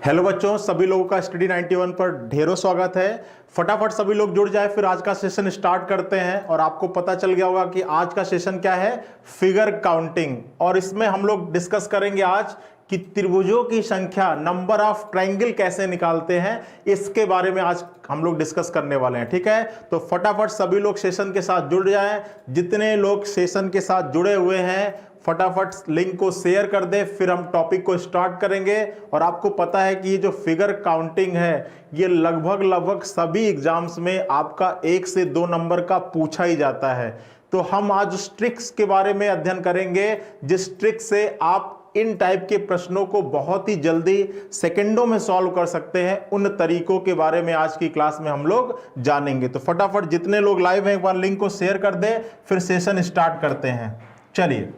Hello बच्चों, सभी लोगों का स्टडी 91 पर ढेरों स्वागत है। फटाफट सभी लोग जुड़ जाए, फिर आज का सेशन स्टार्ट करते हैं। और आपको पता चल गया होगा कि आज का सेशन क्या है, फिगर काउंटिंग। और इसमें हम लोग डिस्कस करेंगे आज कि त्रिभुजों की संख्या, नंबर ऑफ ट्रायंगल कैसे निकालते हैं, इसके बारे में आज हम लोग डिस्कस करने वाले हैं। ठीक है, तो फटाफट सभी लोग सेशन के साथ जुड़ जाएं। जितने लोग सेशन के साथ जुड़े हुए हैं फटाफट लिंक को शेयर कर दे, फिर हम टॉपिक को स्टार्ट करेंगे। और आपको पता है कि ये जो फिगर काउंटिंग है ये लगभग सभी एग्जाम्स में आपका 1 से 2 नंबर का पूछा ही जाता है। तो हम आज उस ट्रिक्स के बारे में अध्ययन करेंगे जिस ट्रिक से आप इन टाइप के प्रश्नों को बहुत ही जल्दी सेकंडों में सॉल्व कर सकते हैं। उन तरीकों के बारे में आज की क्लास में हम लोग जानेंगे। तो फटाफट जितने लोग लाइव हैं एक बार लिंक को शेयर कर दे, फिर सेशन स्टार्ट करते हैं। चलिए,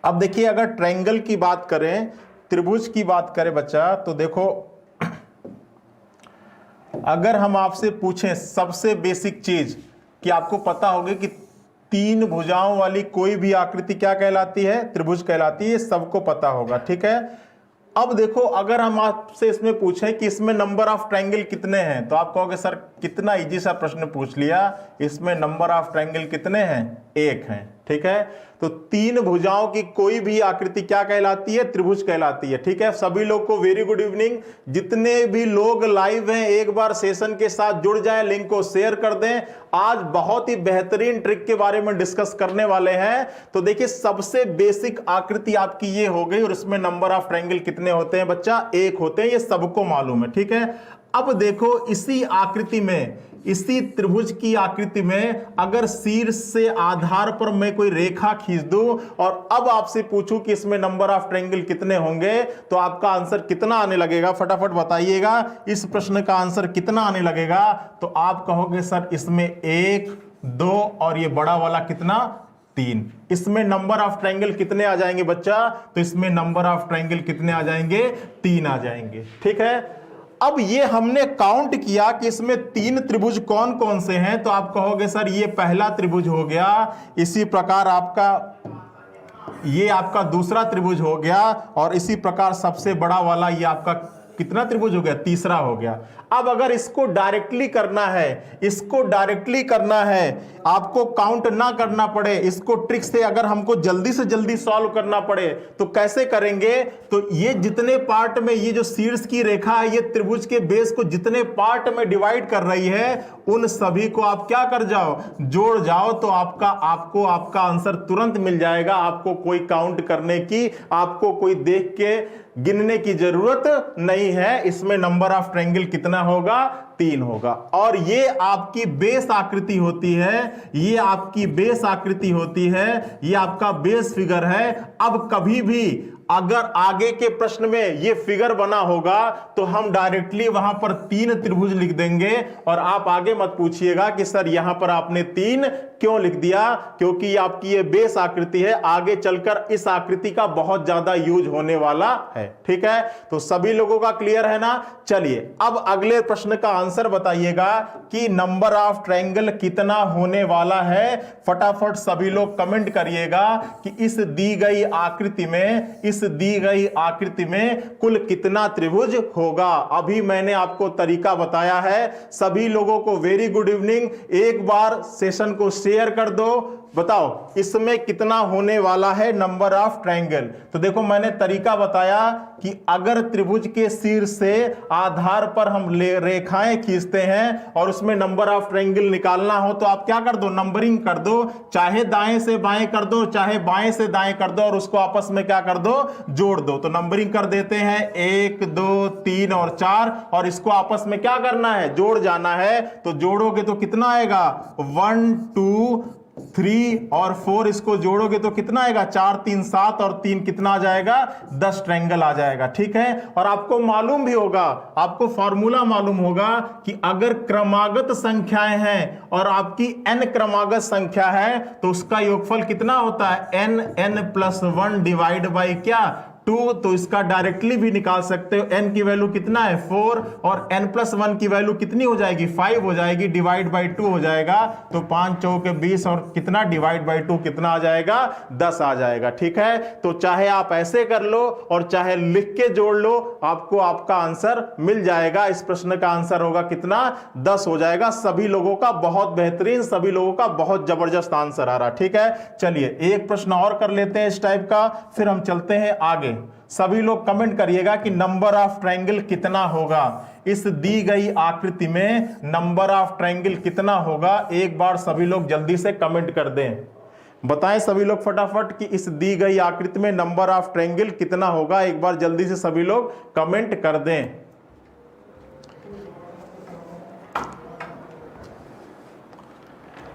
अब देखिए, अगर ट्रायंगल की बात करें, त्रिभुज की बात करें बच्चा, तो देखो अगर हम आपसे पूछें सबसे बेसिक चीज कि आपको पता होगी कि 3 भुजाओं वाली कोई भी आकृति क्या कहलाती है, त्रिभुज कहलाती है, सबको पता होगा। ठीक है, अब देखो अगर हम आपसे इसमें पूछें कि इसमें नंबर ऑफ ट्रायंगल कितने हैं, तो आप कहोगे सर कितना इजी सा प्रश्न पूछ लिया, इसमें नंबर ऑफ ट्रायंगल कितने हैं, 1 हैं। ठीक है, तो 3 भुजाओं की कोई भी आकृति क्या कहलाती है, त्रिभुज कहलाती है। ठीक है, सभी लोग को वेरी गुड इवनिंग। जितने भी लोग लाइव हैं एक बार सेशन के साथ जुड़ जाएं, लिंक को शेयर कर दें। आज बहुत ही बेहतरीन ट्रिक के बारे में डिस्कस करने वाले हैं। तो देखिए, सबसे बेसिक आकृति आपकी ये हो गई, और इसमें नंबर ऑफ ट्रायंगल कितने होते हैं बच्चा, 1 होते हैं, ये सबको मालूम है। ठीक है, अब देखो इसी आकृति में, इसी त्रिभुज की आकृति में अगर शीर्ष से आधार पर मैं कोई रेखा खींच दूं और अब आपसे पूछूं कि इसमें नंबर ऑफ ट्रायंगल कितने होंगे, तो आपका आंसर कितना आने लगेगा, फटाफट बताइएगा। इस प्रश्न का आंसर कितना आने लगेगा, तो आप कहोगे सर इसमें 1, 2 और ये बड़ा वाला कितना, 3। इसमें नंबर ऑफ ट्रायंगल कितने आ जाएंगे बच्चा, तो इसमें नंबर ऑफ ट्रायंगल कितने आ जाएंगे, 3 आ जाएंगे। ठीक है, अब ये हमने काउंट किया कि इसमें 3 त्रिभुज कौन कौन से हैं, तो आप कहोगे सर ये पहला त्रिभुज हो गया, इसी प्रकार आपका ये आपका दूसरा त्रिभुज हो गया, और इसी प्रकार सबसे बड़ा वाला ये आपका कितना त्रिभुज हो गया, तीसरा हो गया। अब अगर इसको डायरेक्टली करना है, इसको डायरेक्टली करना है, आपको काउंट ना करना पड़े, इसको ट्रिक से अगर हमको जल्दी से जल्दी सॉल्व करना पड़े तो कैसे करेंगे, तो ये जितने पार्ट में ये जो शीर्ष की रेखा है ये त्रिभुज के बेस को जितने पार्ट में डिवाइड कर रही है उन सभी को आप क्या कर जाओ, जोड़ जाओ, तो आपको आपका आंसर तुरंत मिल जाएगा। आपको कोई काउंट करने की, आपको कोई देख के गिनने की जरूरत नहीं है। इसमें नंबर ऑफ ट्रायंगल कितना होगा, 3 होगा। और ये आपकी बेस आकृति होती है, ये आपकी बेस आकृति होती है, ये आपका बेस फिगर है। अब कभी भी अगर आगे के प्रश्न में ये फिगर बना होगा तो हम डायरेक्टली वहां पर 3 त्रिभुज लिख देंगे, और आप आगे मत पूछिएगा कि सर यहां पर आपने 3 क्यों लिख दिया, क्योंकि आपकी ये बेस आकृति है, आगे चलकर इस आकृति का बहुत ज्यादा यूज होने वाला है। ठीक है, तो सभी लोगों का क्लियर है ना। चलिए, अब अगले प्रश्न का आंसर बताइएगा कि नंबर ऑफ ट्रायंगल कितना होने वाला है। फटाफट सभी लोग कमेंट करिएगा कि इस दी गई आकृति में, इस दी गई आकृति में कुल कितना त्रिभुज होगा। अभी मैंने आपको तरीका बताया है। सभी लोगों को वेरी गुड इवनिंग। एक बार सेशन को शेयर कर दो, बताओ इसमें कितना होने वाला है नंबर ऑफ ट्रायंगल। तो देखो मैंने तरीका बताया कि अगर त्रिभुज के शीर्ष से आधार पर हम रेखाएं खींचते हैं और उसमें नंबर ऑफ ट्रायंगल निकालना हो तो आप क्या कर दो, नंबरिंग कर दो, चाहे दाएं से बाएं कर दो, चाहे बाएं से दाएं कर दो, और उसको आपस में क्या कर दो, जोड़ दो। तो नंबरिंग कर देते हैं 1, 2, 3 और 4, और इसको आपस में क्या करना है, जोड़ जाना है। तो जोड़ोगे तो कितना आएगा, 1, 2, 3 और 4, इसको जोड़ोगे तो कितना आएगा, 4, 3, 7 और 3 कितना आ जाएगा, 10 ट्रायंगल आ जाएगा। ठीक है, और आपको मालूम भी होगा, आपको फॉर्मूला मालूम होगा कि अगर क्रमागत संख्याएं हैं और आपकी n क्रमागत संख्या है तो उसका योगफल कितना होता है, n n+1 डिवाइड बाई क्या, 2, तो इसका डायरेक्टली भी निकाल सकते हो। n की वैल्यू कितना है 4 और n+1 की वैल्यू कितनी हो जाएगी 5 हो जाएगी, डिवाइड बाई 2 हो जाएगा। तो 5 चौके 20 और कितना डिवाइड बाई 2 कितना आ जाएगा 10 आ जाएगा। ठीक है, तो चाहे आप ऐसे कर लो और चाहे लिख के जोड़ लो, आपको आपका आंसर मिल जाएगा। इस प्रश्न का आंसर होगा कितना 10 हो जाएगा। सभी लोगों का बहुत बेहतरीन, सभी लोगों का बहुत जबरदस्त आंसर आ रहा। ठीक है, चलिए एक प्रश्न और कर लेते हैं इस टाइप का, फिर हम चलते हैं आगे। सभी लोग कमेंट करिएगा कि नंबर ऑफ ट्रायंगल कितना होगा। इस दी गई आकृति में नंबर ऑफ ट्रायंगल कितना होगा, एक बार सभी लोग जल्दी से कमेंट कर दें। बताएं सभी लोग फटाफट कि इस दी गई आकृति में नंबर ऑफ ट्रायंगल कितना होगा, एक बार जल्दी से सभी लोग कमेंट कर दें।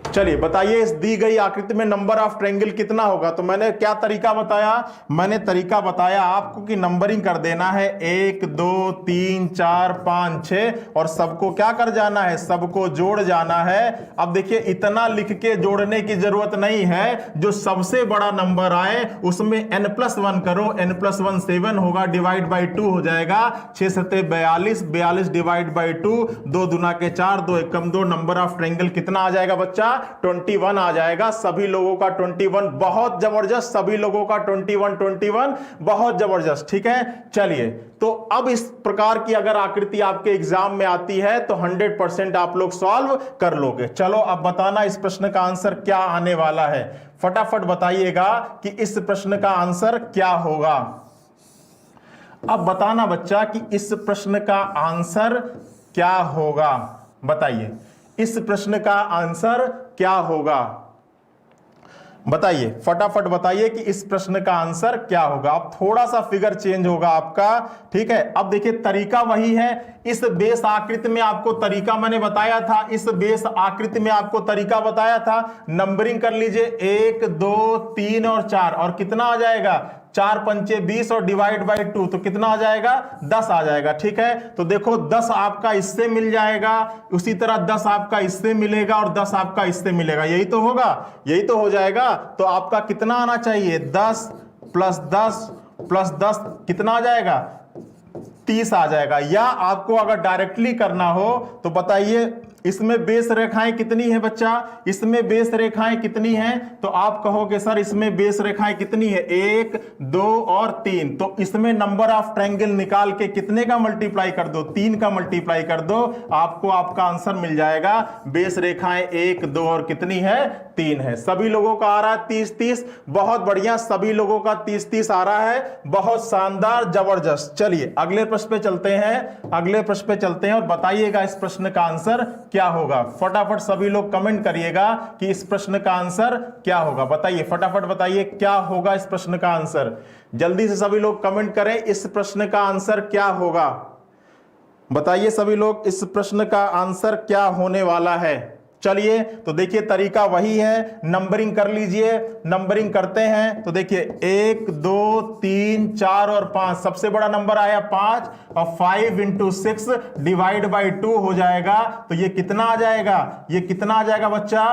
चलिए बताइए इस दी गई आकृति में नंबर ऑफ ट्रायंगल कितना होगा। तो मैंने क्या तरीका बताया, मैंने तरीका बताया आपको कि नंबरिंग कर देना है 1 2 3 4 5 6 और सबको क्या कर जाना है, सबको जोड़ जाना है। अब देखिए इतना लिख के जोड़ने की जरूरत नहीं है, जो सबसे बड़ा नंबर आए उसमें n+1 करो, n+1 7 होगा, डिवाइड बाई 2 हो जाएगा। 6 7 42, 42 डिवाइड बाई 2, 2 दूना के 4, 2 एकम 2, नंबर ऑफ ट्रायंगल कितना आ जाएगा बच्चा 21 आ जाएगा। सभी लोगों का 21, बहुत जबरदस्त, सभी लोगों का 21 बहुत जबरदस्त। ठीक है, चलिए तो अब इस प्रकार की अगर आकृति आपके एग्जाम में आती है तो 100% आप लोग सॉल्व कर लोगे। चलो अब बताना इस प्रश्न का आंसर क्या आने वाला है, फटाफट बताइएगा कि इस प्रश्न का आंसर क्या होगा। अब बताना बच्चा कि इस प्रश्न का आंसर क्या होगा, बताइए इस प्रश्न का आंसर क्या होगा, बताइए फटाफट बताइए कि इस प्रश्न का आंसर क्या होगा। अब थोड़ा सा फिगर चेंज होगा आपका। ठीक है, अब देखिए तरीका वही है। इस बेस आकृति में आपको तरीका मैंने बताया था, इस बेस आकृति में आपको तरीका बताया था। नंबरिंग कर लीजिए 1 2 3 और 4 और कितना आ जाएगा 4 पंचे 20 और डिवाइड बाई 2 तो कितना आ जाएगा 10 आ जाएगा। ठीक है, तो देखो 10 आपका इससे मिल जाएगा, उसी तरह 10 आपका इससे मिलेगा और 10 आपका इससे मिलेगा, यही तो होगा, यही तो हो जाएगा। तो आपका कितना आना चाहिए 10 + 10 + 10 कितना आ जाएगा 30 आ जाएगा। या आपको अगर डायरेक्टली करना हो तो बताइए इसमें बेस रेखाएं कितनी है बच्चा, इसमें बेस रेखाएं कितनी हैं, तो आप कहोगे सर इसमें बेस रेखाएं कितनी है 1 2 और 3, तो इसमें नंबर ऑफ ट्रायंगल निकाल के कितने का मल्टीप्लाई कर दो 3 का मल्टीप्लाई कर दो, आपको आपका आंसर मिल जाएगा। बेस रेखाएं 1 2 और कितनी है 3 है। सभी लोगों का आ रहा है 30 30, बहुत बढ़िया, सभी लोगों का 30 30 आ रहा है, बहुत शानदार जबरदस्त। चलिए अगले प्रश्न पे चलते हैं, अगले प्रश्न पे चलते हैं और बताइएगा इस प्रश्न का आंसर क्या होगा। फटाफट सभी लोग कमेंट करिएगा कि इस प्रश्न का आंसर क्या होगा, बताइए फटाफट बताइए क्या होगा इस प्रश्न का आंसर। जल्दी से सभी लोग कमेंट करें इस प्रश्न का आंसर क्या होगा, बताइए सभी लोग इस प्रश्न का आंसर क्या होने वाला है। चलिए तो देखिए तरीका वही है, नंबरिंग कर लीजिए। नंबरिंग करते हैं तो देखिए 1 2 3 4 और 5, सबसे बड़ा नंबर आया 5 और 5 × 6 डिवाइड बाई 2 हो जाएगा। तो ये कितना आ जाएगा, ये कितना आ जाएगा बच्चा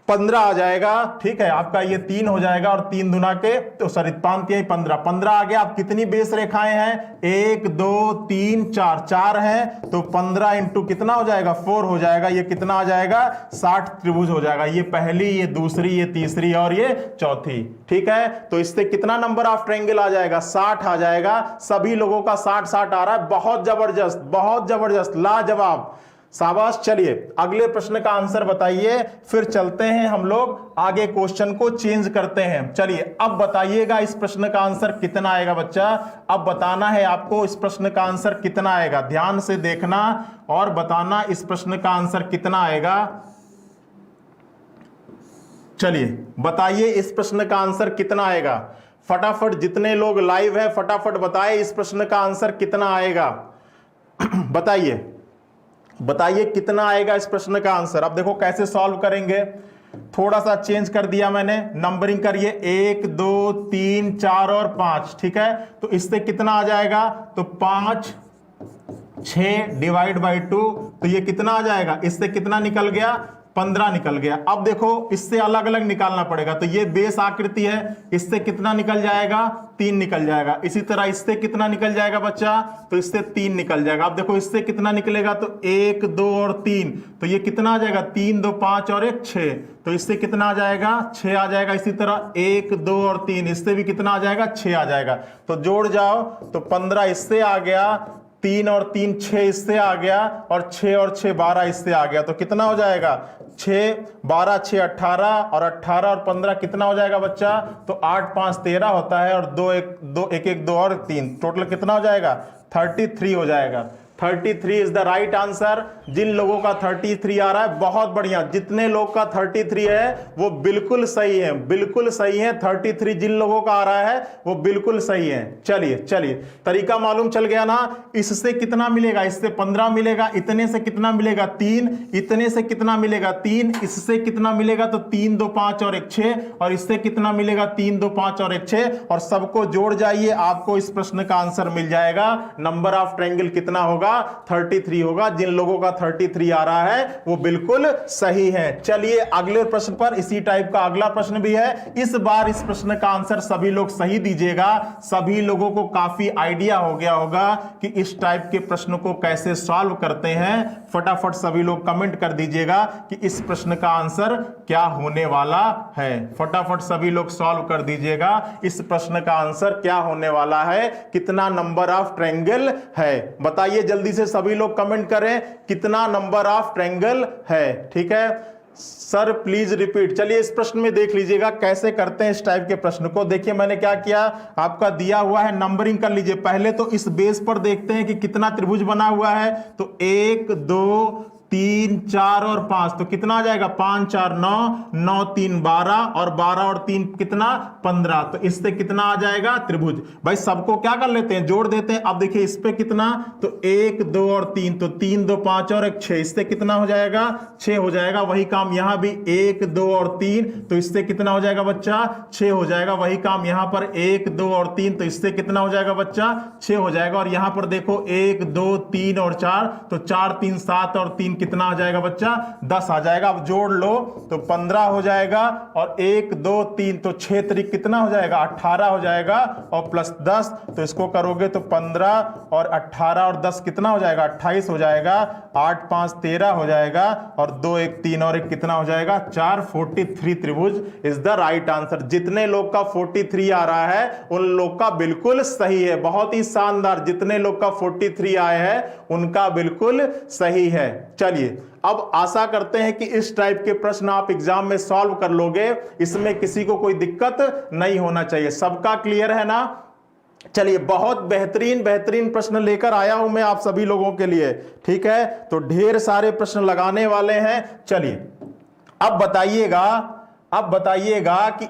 15 आ जाएगा। ठीक है, आपका ये 3 हो जाएगा और 3 दुना के तो सॉरी 5 3 15 15 आ गया। आप कितनी बेस रेखाएं हैं 1 2 3 4 4 है, तो 15 × कितना हो जाएगा 4 हो जाएगा। ये कितना आ जाएगा 60 त्रिभुज हो जाएगा, ये पहली, ये दूसरी, ये तीसरी और ये चौथी। ठीक है, तो इससे कितना नंबर ऑफ ट्रायंगल आ जाएगा 60 आ जाएगा। सभी लोगों का 60 60 आ रहा है, बहुत जबरदस्त, बहुत जबरदस्त, लाजवाब, शाबाश। चलिए अगले प्रश्न का आंसर बताइए, फिर चलते हैं हम लोग आगे, क्वेश्चन को चेंज करते हैं। चलिए अब बताइएगा इस प्रश्न का आंसर कितना आएगा बच्चा, अब बताना है आपको इस प्रश्न का आंसर कितना आएगा। ध्यान से देखना और बताना इस प्रश्न का आंसर कितना आएगा। चलिए बताइए इस प्रश्न का आंसर कितना आएगा, फटाफट जितने लोग लाइव है फटाफट बताइए इस प्रश्न का आंसर कितना आएगा। बताइए बताइए कितना आएगा इस प्रश्न का आंसर। अब देखो कैसे सॉल्व करेंगे, थोड़ा सा चेंज कर दिया मैंने। नंबरिंग करिए 1 2 3 4 और 5। ठीक है, तो इससे कितना आ जाएगा, तो 5 6 डिवाइड बाई 2, तो ये कितना आ जाएगा, इससे कितना निकल गया 15 निकल गया। अब देखो इससे अलग अलग निकालना पड़ेगा, तो ये बेस आकृति है, इससे कितना निकल जाएगा 3 निकल जाएगा। इसी तरह इससे कितना निकल जाएगा बच्चा, तो इससे 3 निकल जाएगा। अब देखो इससे कितना निकलेगा, तो 1 2 और 3, तो ये कितना आ जाएगा 3 2 5 और 1 6, तो इससे कितना आ जाएगा 6 आ जाएगा। इसी तरह 1 2 और 3, इससे भी कितना आ जाएगा 6 आ जाएगा। तो जोड़ जाओ तो 15 इससे आ गया, 3 और 3 6 इससे आ गया, और 6 और 6 12 इससे आ गया। तो कितना हो जाएगा 6 12 6 18, और 18 और 15 कितना हो जाएगा बच्चा, तो 8 5 13 होता है, और 2 1 1 2 और 3, टोटल कितना हो जाएगा 33 हो जाएगा। 33 इज द राइट आंसर। जिन लोगों का 33 आ रहा है बहुत बढ़िया, जितने लोग का 33 है वो बिल्कुल सही है, बिल्कुल सही है। 33 जिन लोगों का आ रहा है वो बिल्कुल सही है। चलिए चलिए, तरीका मालूम चल गया ना। इससे कितना मिलेगा, इससे 15 मिलेगा, इतने से कितना मिलेगा 3, इतने से कितना मिलेगा 3, इससे कितना मिलेगा, तो 3 2 5 और 1 6, और इससे कितना मिलेगा 3 2 5 और 1 6, और सबको जोड़ जाइए, आपको इस प्रश्न का आंसर मिल जाएगा। नंबर ऑफ ट्रायंगल कितना होगा, 33 होगा। जिन लोगों का 33 आ रहा है वो बिल्कुल सही है। चलिए अगले प्रश्न पर, इसी टाइप का अगला प्रश्न भी है। इस बार इस प्रश्न का आंसर सभी लोग सही दीजिएगा। सभी लोगों को काफी आइडिया हो गया होगा कि इस टाइप के प्रश्न को कैसे सॉल्व करते हैं। फटाफट सभी लोग कमेंट कर दीजिएगा कि इस प्रश्न का आंसर क्या होने वाला है। फटाफट सभी लोग सॉल्व कर दीजिएगा, इस प्रश्न का आंसर क्या होने वाला है, कितना नंबर ऑफ ट्रायंगल है। बताइए जल्दी से सभी लोग कमेंट करें कितना नंबर ऑफ ट्रायंगल है। ठीक है सर, प्लीज रिपीट। चलिए इस प्रश्न में देख लीजिएगा कैसे करते हैं इस टाइप के प्रश्न को। देखिए मैंने क्या किया, आपका दिया हुआ है, नंबरिंग कर लीजिए। पहले तो इस बेस पर देखते हैं कि कितना त्रिभुज बना हुआ है। तो 1 2 3 4 और 5, तो कितना आ जाएगा 5 4 9 9 3 12, और 12 और 3 कितना 15, तो इससे कितना आ जाएगा त्रिभुज। भाई सबको क्या कर लेते हैं, जोड़ देते हैं। अब देखिए इस पे कितना, तो 1 2 और 3, तो 3 2 5 और 1 6, इससे कितना हो जाएगा 6 हो जाएगा। वही काम यहां भी 1 2 और 3, तो इससे कितना हो जाएगा बच्चा 6 हो जाएगा। वही काम यहां पर 1 2 और 3, तो इससे कितना हो जाएगा बच्चा 6 हो जाएगा। और यहां पर देखो 1 2 3 और 4, तो 4 3 7 और 3 कितना आ जाएगा बच्चा 10 आ जाएगा। अब जोड़ लो तो 15 हो जाएगा, और 1 2 3, तो 6 त्रिक कितना हो जाएगा 18 हो जाएगा, और प्लस 10, तो इसको करोगे तो 15 और 18 और 10 कितना हो जाएगा 28 हो जाएगा। 8 5 13 हो जाएगा, और 2 1 3 और 1 कितना हो जाएगा 4, 43 त्रिभुज इज द राइट आंसर। जितने लोग का 43 आ रहा है उन लोग का बिल्कुल सही है, बहुत ही शानदार। जितने लोग का 43 आए हैं उनका बिल्कुल सही है। चलिए अब आशा करते हैं कि इस टाइप के प्रश्न आप एग्जाम में सॉल्व कर लोगे, इसमें किसी को कोई दिक्कत नहीं होना चाहिए। सबका क्लियर है ना। चलिए बहुत बेहतरीन बेहतरीन प्रश्न लेकर आया हूं मैं आप सभी लोगों के लिए। ठीक है, तो ढेर सारे प्रश्न लगाने वाले हैं। चलिए अब बताइएगा कि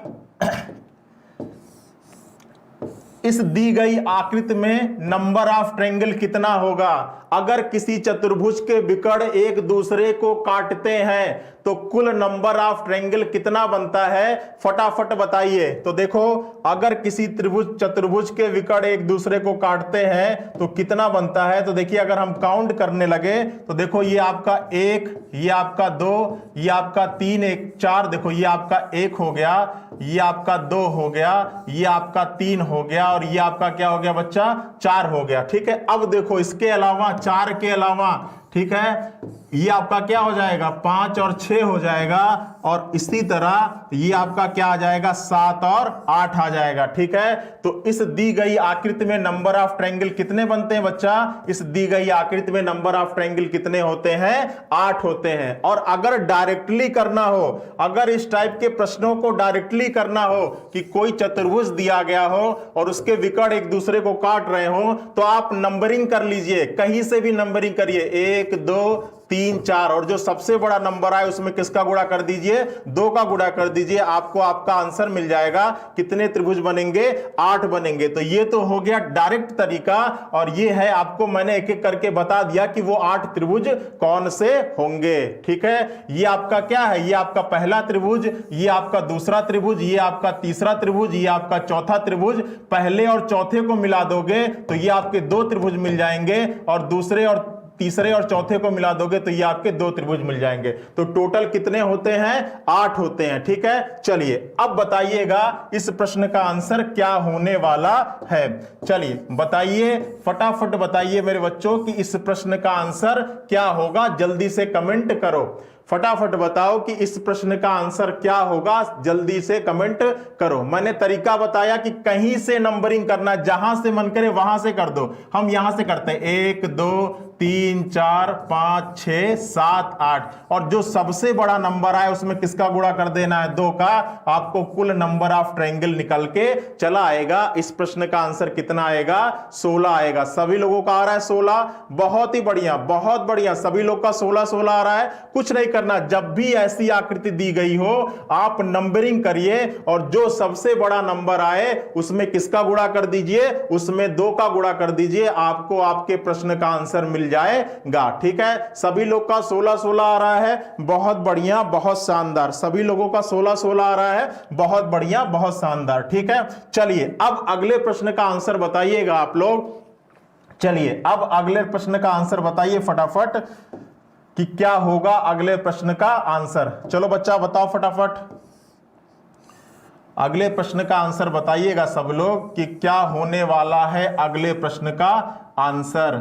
इस दी गई आकृति में नंबर ऑफ ट्रायंगल कितना होगा। अगर किसी चतुर्भुज के विकर्ण एक दूसरे को काटते हैं तो कुल नंबर ऑफ ट्रायंगल कितना बनता है, फटाफट बताइए। तो देखो अगर किसी चतुर्भुज के विकर्ण एक दूसरे को काटते हैं तो कितना बनता है। तो देखिए अगर हम काउंट करने लगे तो देखो ये आपका 1, ये आपका 2, ये आपका 3 1 4, देखो ये आपका 1 हो गया, ये आपका 2 हो गया, ये आपका 3 हो गया, और ये आपका क्या हो गया बच्चा 4 हो गया। ठीक है, अब देखो इसके अलावा 4 के अलावा, ठीक है, ये आपका क्या हो जाएगा 5 और 6 हो जाएगा, और इसी तरह ये आपका क्या आ जाएगा 7 और 8 आ जाएगा। ठीक है, तो इस दी गई आकृति में नंबर ऑफ ट्रायंगल कितने बनते हैं बच्चा, इस दी गई आकृति में नंबर ऑफ ट्रायंगल कितने होते हैं 8 होते हैं। और अगर डायरेक्टली करना हो, अगर इस टाइप के प्रश्नों को डायरेक्टली करना हो कि कोई चतुर्भुज दिया गया हो और उसके विकर्ण एक दूसरे को काट रहे हो, तो आप नंबरिंग कर लीजिए, कहीं से भी नंबरिंग करिए, 1 2 3 4, और जो सबसे बड़ा नंबर आए उसमें किसका गुणा कर दीजिए 2 का गुणा कर दीजिए, आपको आपका आंसर मिल जाएगा। कितने त्रिभुज बनेंगे 8 बनेंगे। तो ये तो हो गया डायरेक्ट तरीका, और ये है आपको मैंने एक एक करके बता दिया कि वो 8 त्रिभुज कौन से होंगे। ठीक है, ये आपका क्या है, ये आपका पहला त्रिभुज, ये आपका दूसरा त्रिभुज, ये आपका तीसरा त्रिभुज, ये आपका चौथा त्रिभुज। पहले और चौथे को मिला दोगे तो ये आपके 2 त्रिभुज मिल जाएंगे, और दूसरे और तीसरे और चौथे को मिला दोगे तो ये आपके 2 त्रिभुज मिल जाएंगे। तो टोटल कितने होते हैं? 8 होते हैं। ठीक है, चलिए अब बताइएगा इस प्रश्न का आंसर क्या होने वाला है। चलिए बताइए, फटाफट बताइए मेरे बच्चों कि इस प्रश्न का आंसर क्या होगा। जल्दी से कमेंट करो, फटाफट बताओ कि इस प्रश्न का आंसर क्या होगा, जल्दी से कमेंट करो। मैंने तरीका बताया कि कहीं से नंबरिंग करना, जहां से मन करे वहां से कर दो। हम यहां से करते हैं 1 2 3 4 5 6 7 8, और जो सबसे बड़ा नंबर आए उसमें किसका गुणा कर देना है? 2 का। आपको कुल नंबर ऑफ ट्रायंगल निकल के चला आएगा। इस प्रश्न का आंसर कितना आएगा? 16 आएगा। सभी लोगों का आ रहा है 16, बहुत ही बढ़िया, बहुत बढ़िया। सभी लोग का 16 आ रहा है। कुछ नहीं करना, जब भी ऐसी आकृति दी गई हो आप नंबरिंग करिए और जो सबसे बड़ा नंबर आए उसमें किसका गुणा कर दीजिए? उसमें 2 का गुणा कर दीजिए, आपको आपके प्रश्न का आंसर मिल जाएगा। ठीक है, सभी लोग का 16 आ रहा है, बहुत बढ़िया, बहुत शानदार। सभी लोगों का 16 आ रहा है, बहुत बढ़िया, बहुत शानदार। ठीक है, चलिए अब अगले प्रश्न का आंसर बताइएगा आप लोग। चलिए अब अगले प्रश्न का आंसर बताइए फटाफट कि क्या होगा अगले प्रश्न का आंसर। चलो बच्चा बताओ फटाफट, अगले प्रश्न का आंसर बताइएगा सब लोग कि क्या होने वाला है अगले प्रश्न का आंसर।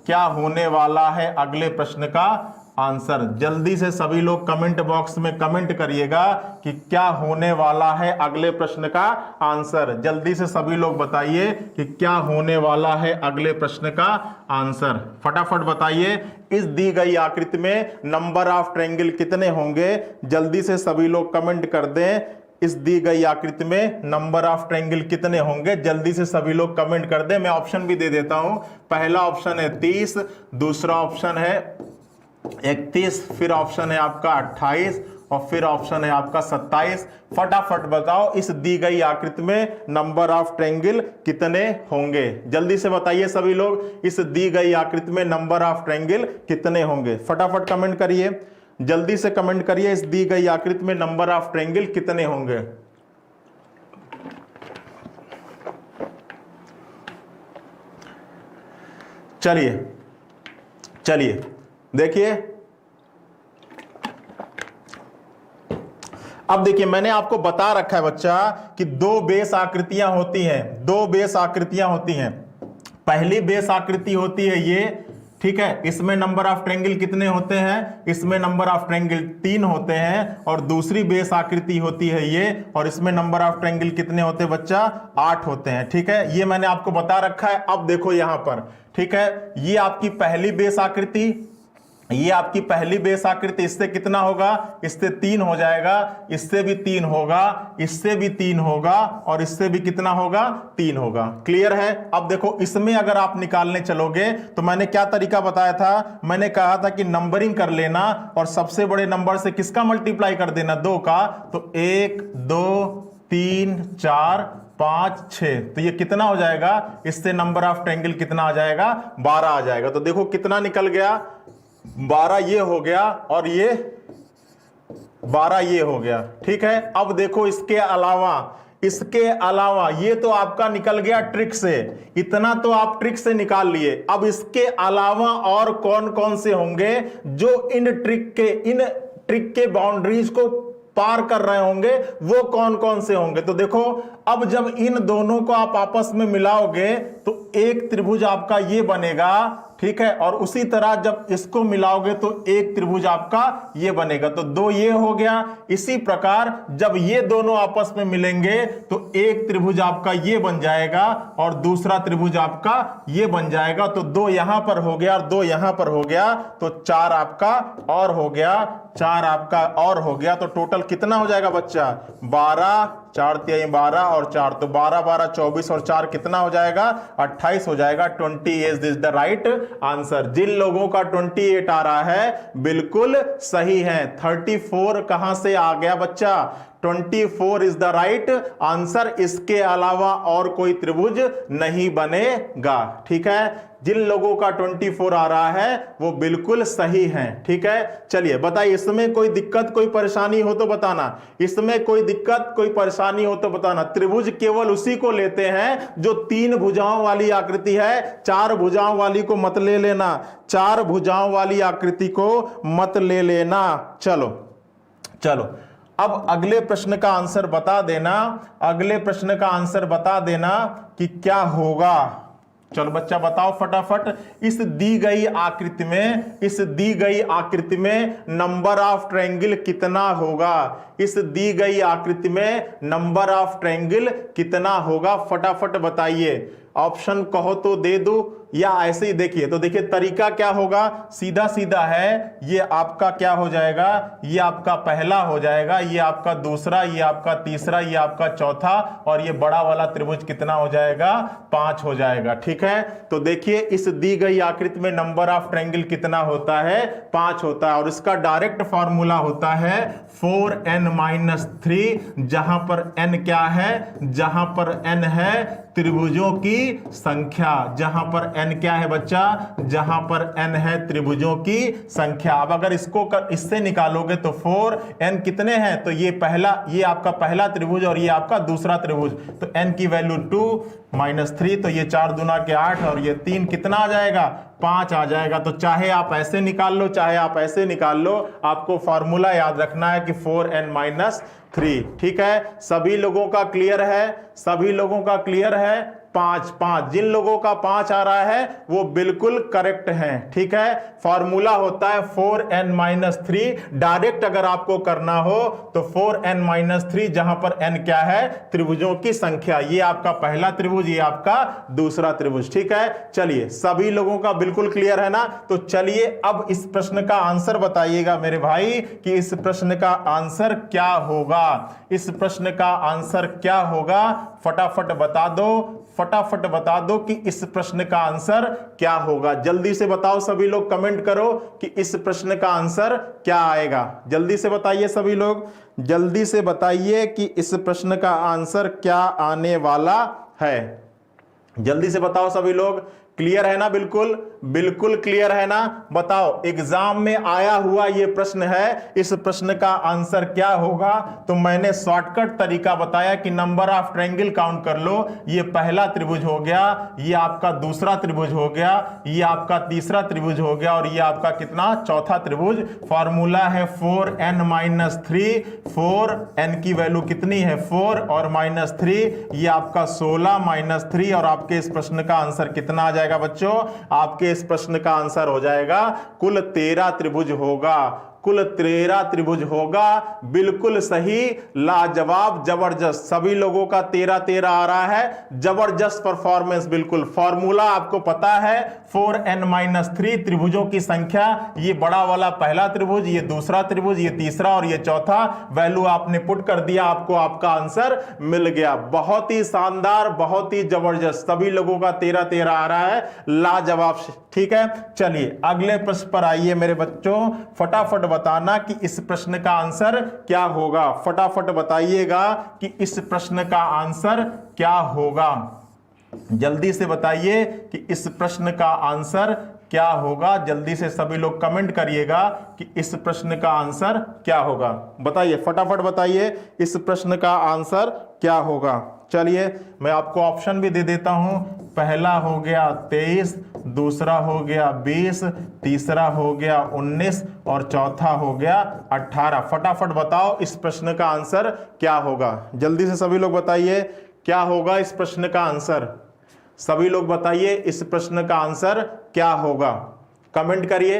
क्या होने वाला है अगले प्रश्न का आंसर? जल्दी से सभी लोग कमेंट बॉक्स में कमेंट करिएगा कि क्या होने वाला है अगले प्रश्न का आंसर। जल्दी से सभी लोग बताइए कि क्या होने वाला है अगले प्रश्न का आंसर, फटाफट बताइए। इस दी गई आकृति में नंबर ऑफ ट्रायंगल कितने होंगे? जल्दी से सभी लोग कमेंट कर दें, इस दी गई आकृति में नंबर ऑफ ट्रायंगल कितने होंगे? जल्दी से सभी लोग कमेंट कर दें। मैं ऑप्शन भी दे देता हूं। पहला ऑप्शन है 30, दूसरा ऑप्शन है 31, फिर ऑप्शन है आपका 28 और फिर ऑप्शन है आपका 27। फटाफट बताओ इस दी गई आकृति में नंबर ऑफ ट्रायंगल कितने होंगे? जल्दी से बताइए सभी लोग, इस दी गई आकृति में नंबर ऑफ ट्रायंगल कितने होंगे? फटाफट कमेंट करिए, जल्दी से कमेंट करिए, इस दी गई आकृति में नंबर ऑफ ट्रायंगल कितने होंगे? चलिए चलिए देखिए, अब देखिए मैंने आपको बता रखा है बच्चा कि 2 बेस आकृतियां होती हैं, 2 बेस आकृतियां होती हैं। पहली बेस आकृति होती है ये, ठीक है, इसमें नंबर ऑफ ट्रायंगल कितने होते हैं? इसमें नंबर ऑफ ट्रायंगल 3 होते हैं। और दूसरी बेस आकृति होती है ये, और इसमें नंबर ऑफ ट्रायंगल कितने होते हैं बच्चा? 8 होते हैं। ठीक है, ये मैंने आपको बता रखा है। अब देखो यहां पर, ठीक है, ये आपकी पहली बेस आकृति, ये आपकी पहली बेस आकृति, इससे कितना होगा? इससे 3 हो जाएगा, इससे भी 3 होगा, इससे भी 3 होगा, और इससे भी कितना होगा? 3 होगा। क्लियर है? अब देखो इसमें अगर आप निकालने चलोगे तो मैंने क्या तरीका बताया था? मैंने कहा था कि नंबरिंग कर लेना और सबसे बड़े नंबर से किसका मल्टीप्लाई कर देना? 2 का। तो 1 2 3 4 5 6, तो ये कितना हो जाएगा? इससे नंबर ऑफ ट्रायंगल कितना आ जाएगा? 12 आ जाएगा। तो देखो कितना निकल गया? 12 ये हो गया और ये 12 ये हो गया। ठीक है, अब देखो इसके अलावा ये तो आपका निकल गया ट्रिक से, इतना तो आप ट्रिक से निकाल लिए। अब इसके अलावा और कौन कौन से होंगे जो इन ट्रिक के बाउंड्रीज को पार कर रहे होंगे? वो कौन कौन से होंगे? तो देखो अब जब इन दोनों को आप आपस में मिलाओगे तो एक त्रिभुज आपका ये बनेगा, ठीक है, और उसी तरह जब इसको मिलाओगे तो एक त्रिभुज आपका ये बनेगा। तो 2 ये हो गया। इसी प्रकार जब ये दोनों आपस में मिलेंगे तो एक त्रिभुज आपका ये बन जाएगा और दूसरा त्रिभुज आपका ये बन जाएगा। तो 2 यहां पर हो गया और 2 यहां पर हो गया, तो 4 आपका और हो गया, 4 आपका और हो गया। तो टोटल कितना हो जाएगा बच्चा? 12, 4 3 12 और 4, तो 12 12 24 और 4 कितना हो जाएगा? 28 हो जाएगा। 28 इज द राइट आंसर। जिन लोगों का 28 आ रहा है बिल्कुल सही है। 34 कहां से आ गया बच्चा? 24 इज द राइट आंसर। इसके अलावा और कोई त्रिभुज नहीं बनेगा। ठीक है, जिन लोगों का 24 आ रहा है वो बिल्कुल सही है। ठीक है, चलिए बताइए, इसमें कोई दिक्कत कोई परेशानी हो तो बताना, इसमें कोई दिक्कत कोई परेशानी हो तो बताना। त्रिभुज केवल उसी को लेते हैं जो 3 भुजाओं वाली आकृति है, 4 भुजाओं वाली को मत ले लेना, 4 भुजाओं वाली आकृति को मत ले लेना। चलो चलो, अब अगले प्रश्न का आंसर बता देना, अगले प्रश्न का आंसर बता देना कि क्या होगा। चलो बच्चा बताओ फटाफट। इस दी गई आकृति में, इस दी गई आकृति में नंबर ऑफ ट्रायंगल कितना होगा? इस दी गई आकृति में नंबर ऑफ ट्रायंगल कितना होगा? फटाफट बताइए। ऑप्शन कहो तो दे दो या ऐसे ही देखिए। तो देखिए तरीका क्या होगा, सीधा सीधा है। ये आपका क्या हो जाएगा, ये आपका पहला हो जाएगा, ये आपका दूसरा, ये आपका तीसरा, ये आपका चौथा, और ये बड़ा वाला त्रिभुज कितना हो जाएगा? 5 हो जाएगा। ठीक है, तो देखिए इस दी गई आकृति में नंबर ऑफ ट्रायंगल कितना होता है? 5 होता है, और इसका डायरेक्ट फॉर्मूला होता है 4n-3, जहां पर n क्या है? जहां पर n है त्रिभुजों की संख्या। जहां पर n क्या है बच्चा? जहां पर n है त्रिभुजों की संख्या। अब अगर इससे निकालोगे तो 4n कितने हैं? तो ये पहला, ये आपका पहला त्रिभुज और ये आपका दूसरा त्रिभुज, तो n की वैल्यू 2 - 3, तो ये 4 दूना के 8 और ये 3 कितना आ जाएगा? 5 आ जाएगा। तो चाहे आप ऐसे निकाल लो, चाहे आप ऐसे निकाल लो, आपको फॉर्मूला याद रखना है कि 4n-3। ठीक है, सभी लोगों का क्लियर है? सभी लोगों का क्लियर है? 5 जिन लोगों का 5 आ रहा है वो बिल्कुल करेक्ट है। ठीक है, फॉर्मूला होता है 4n-3। डायरेक्ट अगर आपको करना हो तो 4n-3, जहां पर n क्या है? त्रिभुजों की संख्या। ये आपका पहला त्रिभुज, ये आपका दूसरा त्रिभुज। ठीक है, चलिए सभी लोगों का बिल्कुल क्लियर है ना? तो चलिए अब इस प्रश्न का आंसर बताइएगा मेरे भाई कि इस प्रश्न का आंसर क्या होगा। इस प्रश्न का आंसर क्या होगा? फटाफट बता दो, फटाफट बता दो कि इस प्रश्न का आंसर क्या होगा। जल्दी से बताओ सभी लोग, कमेंट करो कि इस प्रश्न का आंसर क्या आएगा। जल्दी से बताइए सभी लोग, जल्दी से बताइए कि इस प्रश्न का आंसर क्या आने वाला है। जल्दी से बताओ सभी लोग। क्लियर है ना? बिल्कुल बिल्कुल क्लियर है ना? बताओ, एग्जाम में आया हुआ ये प्रश्न है, इस प्रश्न का आंसर क्या होगा? तो मैंने शॉर्टकट तरीका बताया कि नंबर ऑफ ट्रायंगल काउंट कर लो। ये पहला त्रिभुज हो गया, ये आपका दूसरा त्रिभुज हो गया, ये आपका तीसरा त्रिभुज हो गया, और ये आपका कितना? चौथा त्रिभुज। फॉर्मूला है 4n-3। 4n की वैल्यू कितनी है? 4 और -3, ये आपका 16 - 3, और आपके इस प्रश्न का आंसर कितना आ जाएगा बच्चों? आपके इस प्रश्न का आंसर हो जाएगा कुल 13 त्रिभुज होगा। कुल 13 त्रिभुज होगा। बिल्कुल सही, लाजवाब, जबरदस्त। सभी लोगों का 13 आ रहा है, जबरदस्त परफॉर्मेंस। बिल्कुल फॉर्मूला आपको पता है 4n-3 त्रिभुजों की संख्या। ये बड़ा वाला पहला त्रिभुज, ये दूसरा त्रिभुज, ये तीसरा और ये चौथा। वैल्यू आपने पुट कर दिया, आपको आपका आंसर मिल गया। बहुत ही शानदार, बहुत ही जबरदस्त। सभी लोगों का 13 आ रहा है, लाजवाब। ठीक है, चलिए अगले प्रश्न पर आइए मेरे बच्चों। फटाफट बताना कि इस प्रश्न का आंसर क्या होगा। फटाफट बताइएगा कि इस प्रश्न का आंसर क्या होगा। जल्दी से बताइए कि इस प्रश्न का आंसर क्या होगा। जल्दी से सभी लोग कमेंट करिएगा कि इस प्रश्न का आंसर क्या होगा। बताइए, फटाफट बताइए इस प्रश्न का आंसर क्या होगा। चलिए मैं आपको ऑप्शन भी दे देता हूं। पहला हो गया 23, दूसरा हो गया 20, तीसरा हो गया 19 और चौथा हो गया 18। फटाफट बताओ इस प्रश्न का आंसर क्या होगा। जल्दी से सभी लोग बताइए क्या होगा इस प्रश्न का आंसर। सभी लोग बताइए इस प्रश्न का आंसर क्या होगा, कमेंट करिए।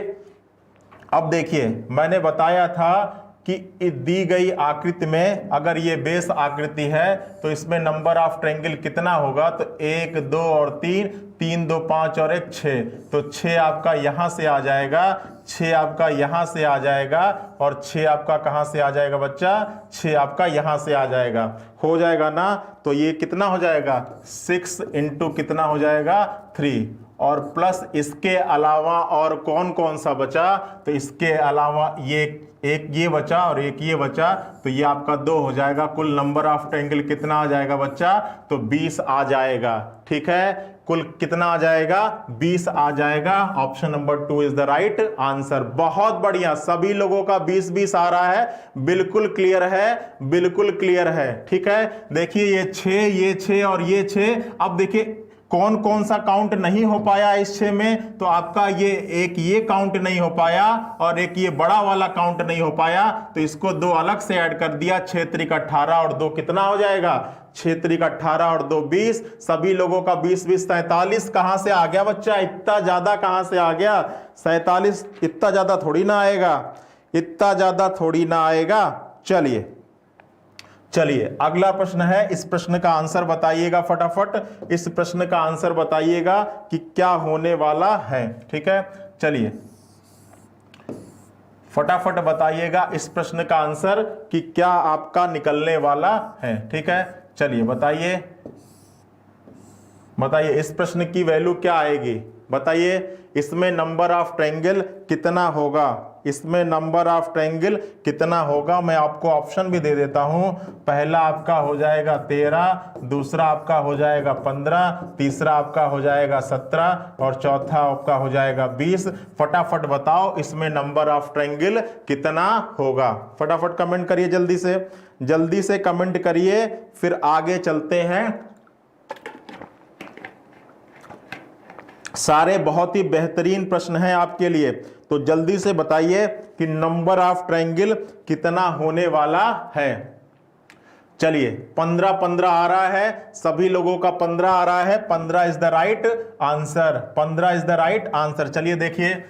अब देखिए मैंने बताया था कि दी गई आकृति में अगर ये बेस आकृति है तो इसमें नंबर ऑफ ट्रायंगल कितना होगा। तो 1, 2 और 3, 3, 2, 5 और 1, 6। तो 6 आपका यहां से आ जाएगा, 6 आपका यहां से आ जाएगा और 6 आपका कहां से आ जाएगा बच्चा? 6 आपका यहां से आ जाएगा। हो जाएगा ना? तो ये कितना हो जाएगा? 6 इंटू कितना हो जाएगा? 3 और प्लस इसके अलावा और कौन कौन सा बचा? तो इसके अलावा ये एक ये बचा और एक ये बचा, तो ये आपका 2 हो जाएगा। कुल नंबर ऑफ ट्रायंगल कितना आ जाएगा बच्चा? तो 20 आ जाएगा। ठीक है, कुल कितना आ जाएगा? 20 आ जाएगा। Option number 2 is the right answer. बहुत बढ़िया, सभी लोगों का 20-20 आ रहा है, बिल्कुल क्लियर है, बिल्कुल क्लियर है। ठीक है, देखिए ये 6 और ये 6। अब देखिए कौन कौन सा काउंट नहीं हो पाया इस 6 में, तो आपका ये काउंट नहीं हो पाया और एक ये बड़ा वाला काउंट नहीं हो पाया, तो इसको 2 अलग से ऐड कर दिया। 6 त्रिक 18 और 2 कितना हो जाएगा? 6 त्रिक 18 और 2 20। सभी लोगों का 20-20 43 कहां से आ गया बच्चा? इतना ज्यादा कहां से आ गया? 47 इतना ज्यादा थोड़ी ना आएगा, इतना ज्यादा थोड़ी ना आएगा। चलिए अगला प्रश्न है, इस प्रश्न का आंसर बताइएगा फटाफट। इस प्रश्न का आंसर बताइएगा कि क्या होने वाला है। ठीक है, चलिए फटाफट बताइएगा इस प्रश्न का आंसर कि क्या आपका निकलने वाला है। ठीक है, चलिए बताइए इस प्रश्न की वैल्यू क्या आएगी? बताइए इसमें नंबर ऑफ ट्रायंगल कितना होगा? इसमें नंबर ऑफ ट्रायंगल कितना होगा? मैं आपको ऑप्शन भी दे देता हूं। पहला आपका हो जाएगा 13, दूसरा आपका हो जाएगा 15, तीसरा आपका हो जाएगा 17 और चौथा आपका हो जाएगा 20। फटाफट बताओ इसमें नंबर ऑफ ट्रायंगल कितना होगा? फटाफट कमेंट करिए, जल्दी से कमेंट करिए, फिर आगे चलते हैं। सारे बहुत ही बेहतरीन प्रश्न हैं आपके लिए, तो जल्दी से बताइए कि नंबर ऑफ ट्रायंगल कितना होने वाला है। चलिए 15 आ रहा है, सभी लोगों का 15 आ रहा है। 15 is the right answer, 15 is the right answer. चलिए देखिए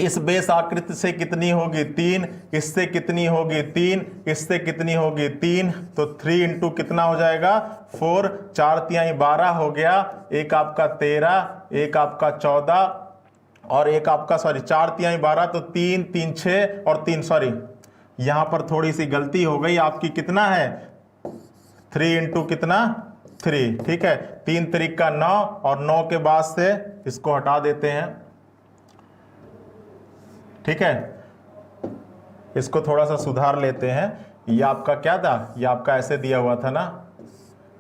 इस बेस आकृति से कितनी होगी? 3, इससे कितनी होगी? 3, इससे कितनी होगी? 3, तो 3 इंटू कितना हो जाएगा? 4, 4 तिहाई 12 हो गया। एक आपका 13, एक आपका 14 और एक आपका 4 तिहाई 12, तो 3 3 6 और 3 यहां पर थोड़ी सी गलती हो गई आपकी। कितना है? 3 इंटू कितना? 3। ठीक है, 3 त्रिक का 9 और 9 के बाद से इसको हटा देते हैं। ठीक है, इसको थोड़ा सा सुधार लेते हैं। ये आपका क्या था? ये आपका ऐसे दिया हुआ था ना,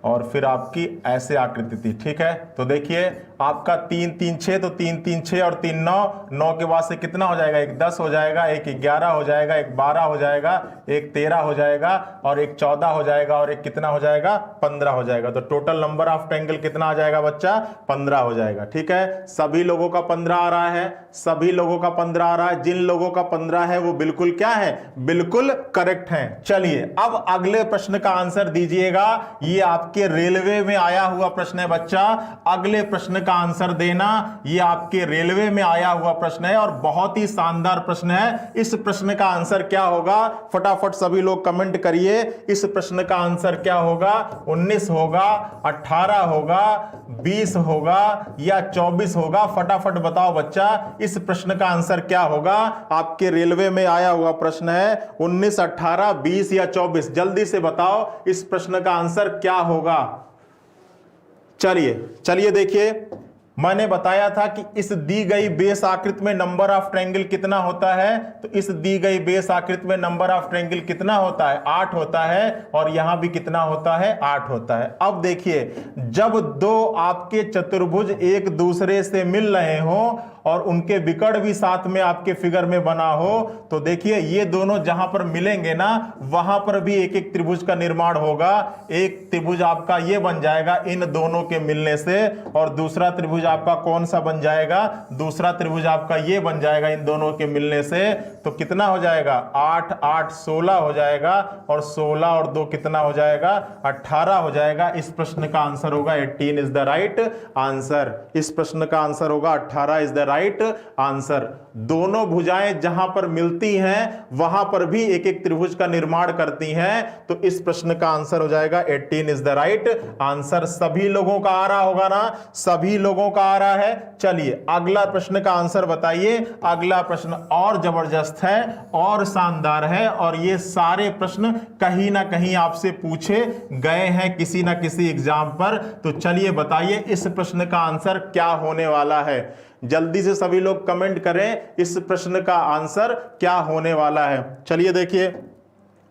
और फिर आपकी ऐसे आकृति थी। ठीक है, तो देखिए आपका 3 3 6, तो 3 3 6 और 3 9, 9 के बाद से कितना हो जाएगा? एक 10 हो जाएगा, एक 11 हो जाएगा, एक 12 हो जाएगा, एक 13 हो जाएगा और एक 14 हो जाएगा और एक कितना हो जाएगा? 15 हो जाएगा। तो टोटल नंबर ऑफ ट्रायंगल कितना आ जाएगा बच्चा? 15 हो जाएगा। ठीक है, सभी लोगों का 15 आ रहा है, सभी लोगों का 15 आ रहा है। जिन लोगों का 15 है वो बिल्कुल क्या है? बिल्कुल करेक्ट है। चलिए अब अगले प्रश्न का आंसर दीजिएगा। ये आपके रेलवे में आया हुआ प्रश्न है बच्चा, अगले प्रश्न का आंसर देना। ये आपके रेलवे में आया हुआ प्रश्न है और बहुत ही शानदार प्रश्न है। इस प्रश्न का आंसर क्या होगा? फटाफट सभी लोग कमेंट करिए। इस प्रश्न का आंसर क्या होगा? 19 होगा, 18 होगा, 20 होगा या 24 होगा? फटाफट बताओ बच्चा, इस प्रश्न का आंसर क्या होगा? आपके रेलवे में आया हुआ प्रश्न है 19, 18, 20 या 24। जल्दी से बताओ इस प्रश्न का आंसर क्या होगा? चलिए देखिए, मैंने बताया था कि इस दी गई बेस आकृति में नंबर ऑफ ट्रायंगल कितना होता है। तो इस दी गई बेस आकृति में नंबर ऑफ ट्रायंगल कितना होता है? 8 होता है। और यहां भी कितना होता है? 8 होता है। अब देखिए, जब दो आपके चतुर्भुज एक दूसरे से मिल रहे हो और उनके विकर्ण भी साथ में आपके फिगर में बना हो, तो देखिए ये दोनों जहां पर मिलेंगे ना, वहां पर भी एक एक त्रिभुज का निर्माण होगा। एक त्रिभुज आपका ये बन जाएगा इन दोनों के मिलने से, और दूसरा त्रिभुज आपका कौन सा बन जाएगा? दूसरा त्रिभुज आपका ये बन जाएगा इन दोनों के मिलने से। तो कितना हो जाएगा? 8 8 16 हो जाएगा, और 16 और 2 कितना हो जाएगा? 18 हो जाएगा। इस प्रश्न का आंसर होगा 18 इज द राइट आंसर। इस प्रश्न का आंसर होगा 18 इज द राइट आंसर। दोनों भुजाएं जहां पर मिलती हैं वहां पर भी एक एक त्रिभुज का निर्माण करती हैं, तो इस प्रश्न का आंसर हो जाएगा 18 इज द राइट आंसर। सभी लोगों का आ रहा होगा ना? सभी लोगों का आ रहा है। चलिए अगला प्रश्न का आंसर बताइए। अगला प्रश्न और जबरदस्त है और शानदार है, और ये सारे प्रश्न कहीं ना कहीं आपसे पूछे गए हैं किसी ना किसी एग्जाम पर। तो चलिए बताइए इस प्रश्न का आंसर क्या होने वाला है। जल्दी से सभी लोग कमेंट करें इस प्रश्न का आंसर क्या होने वाला है। चलिए देखिए,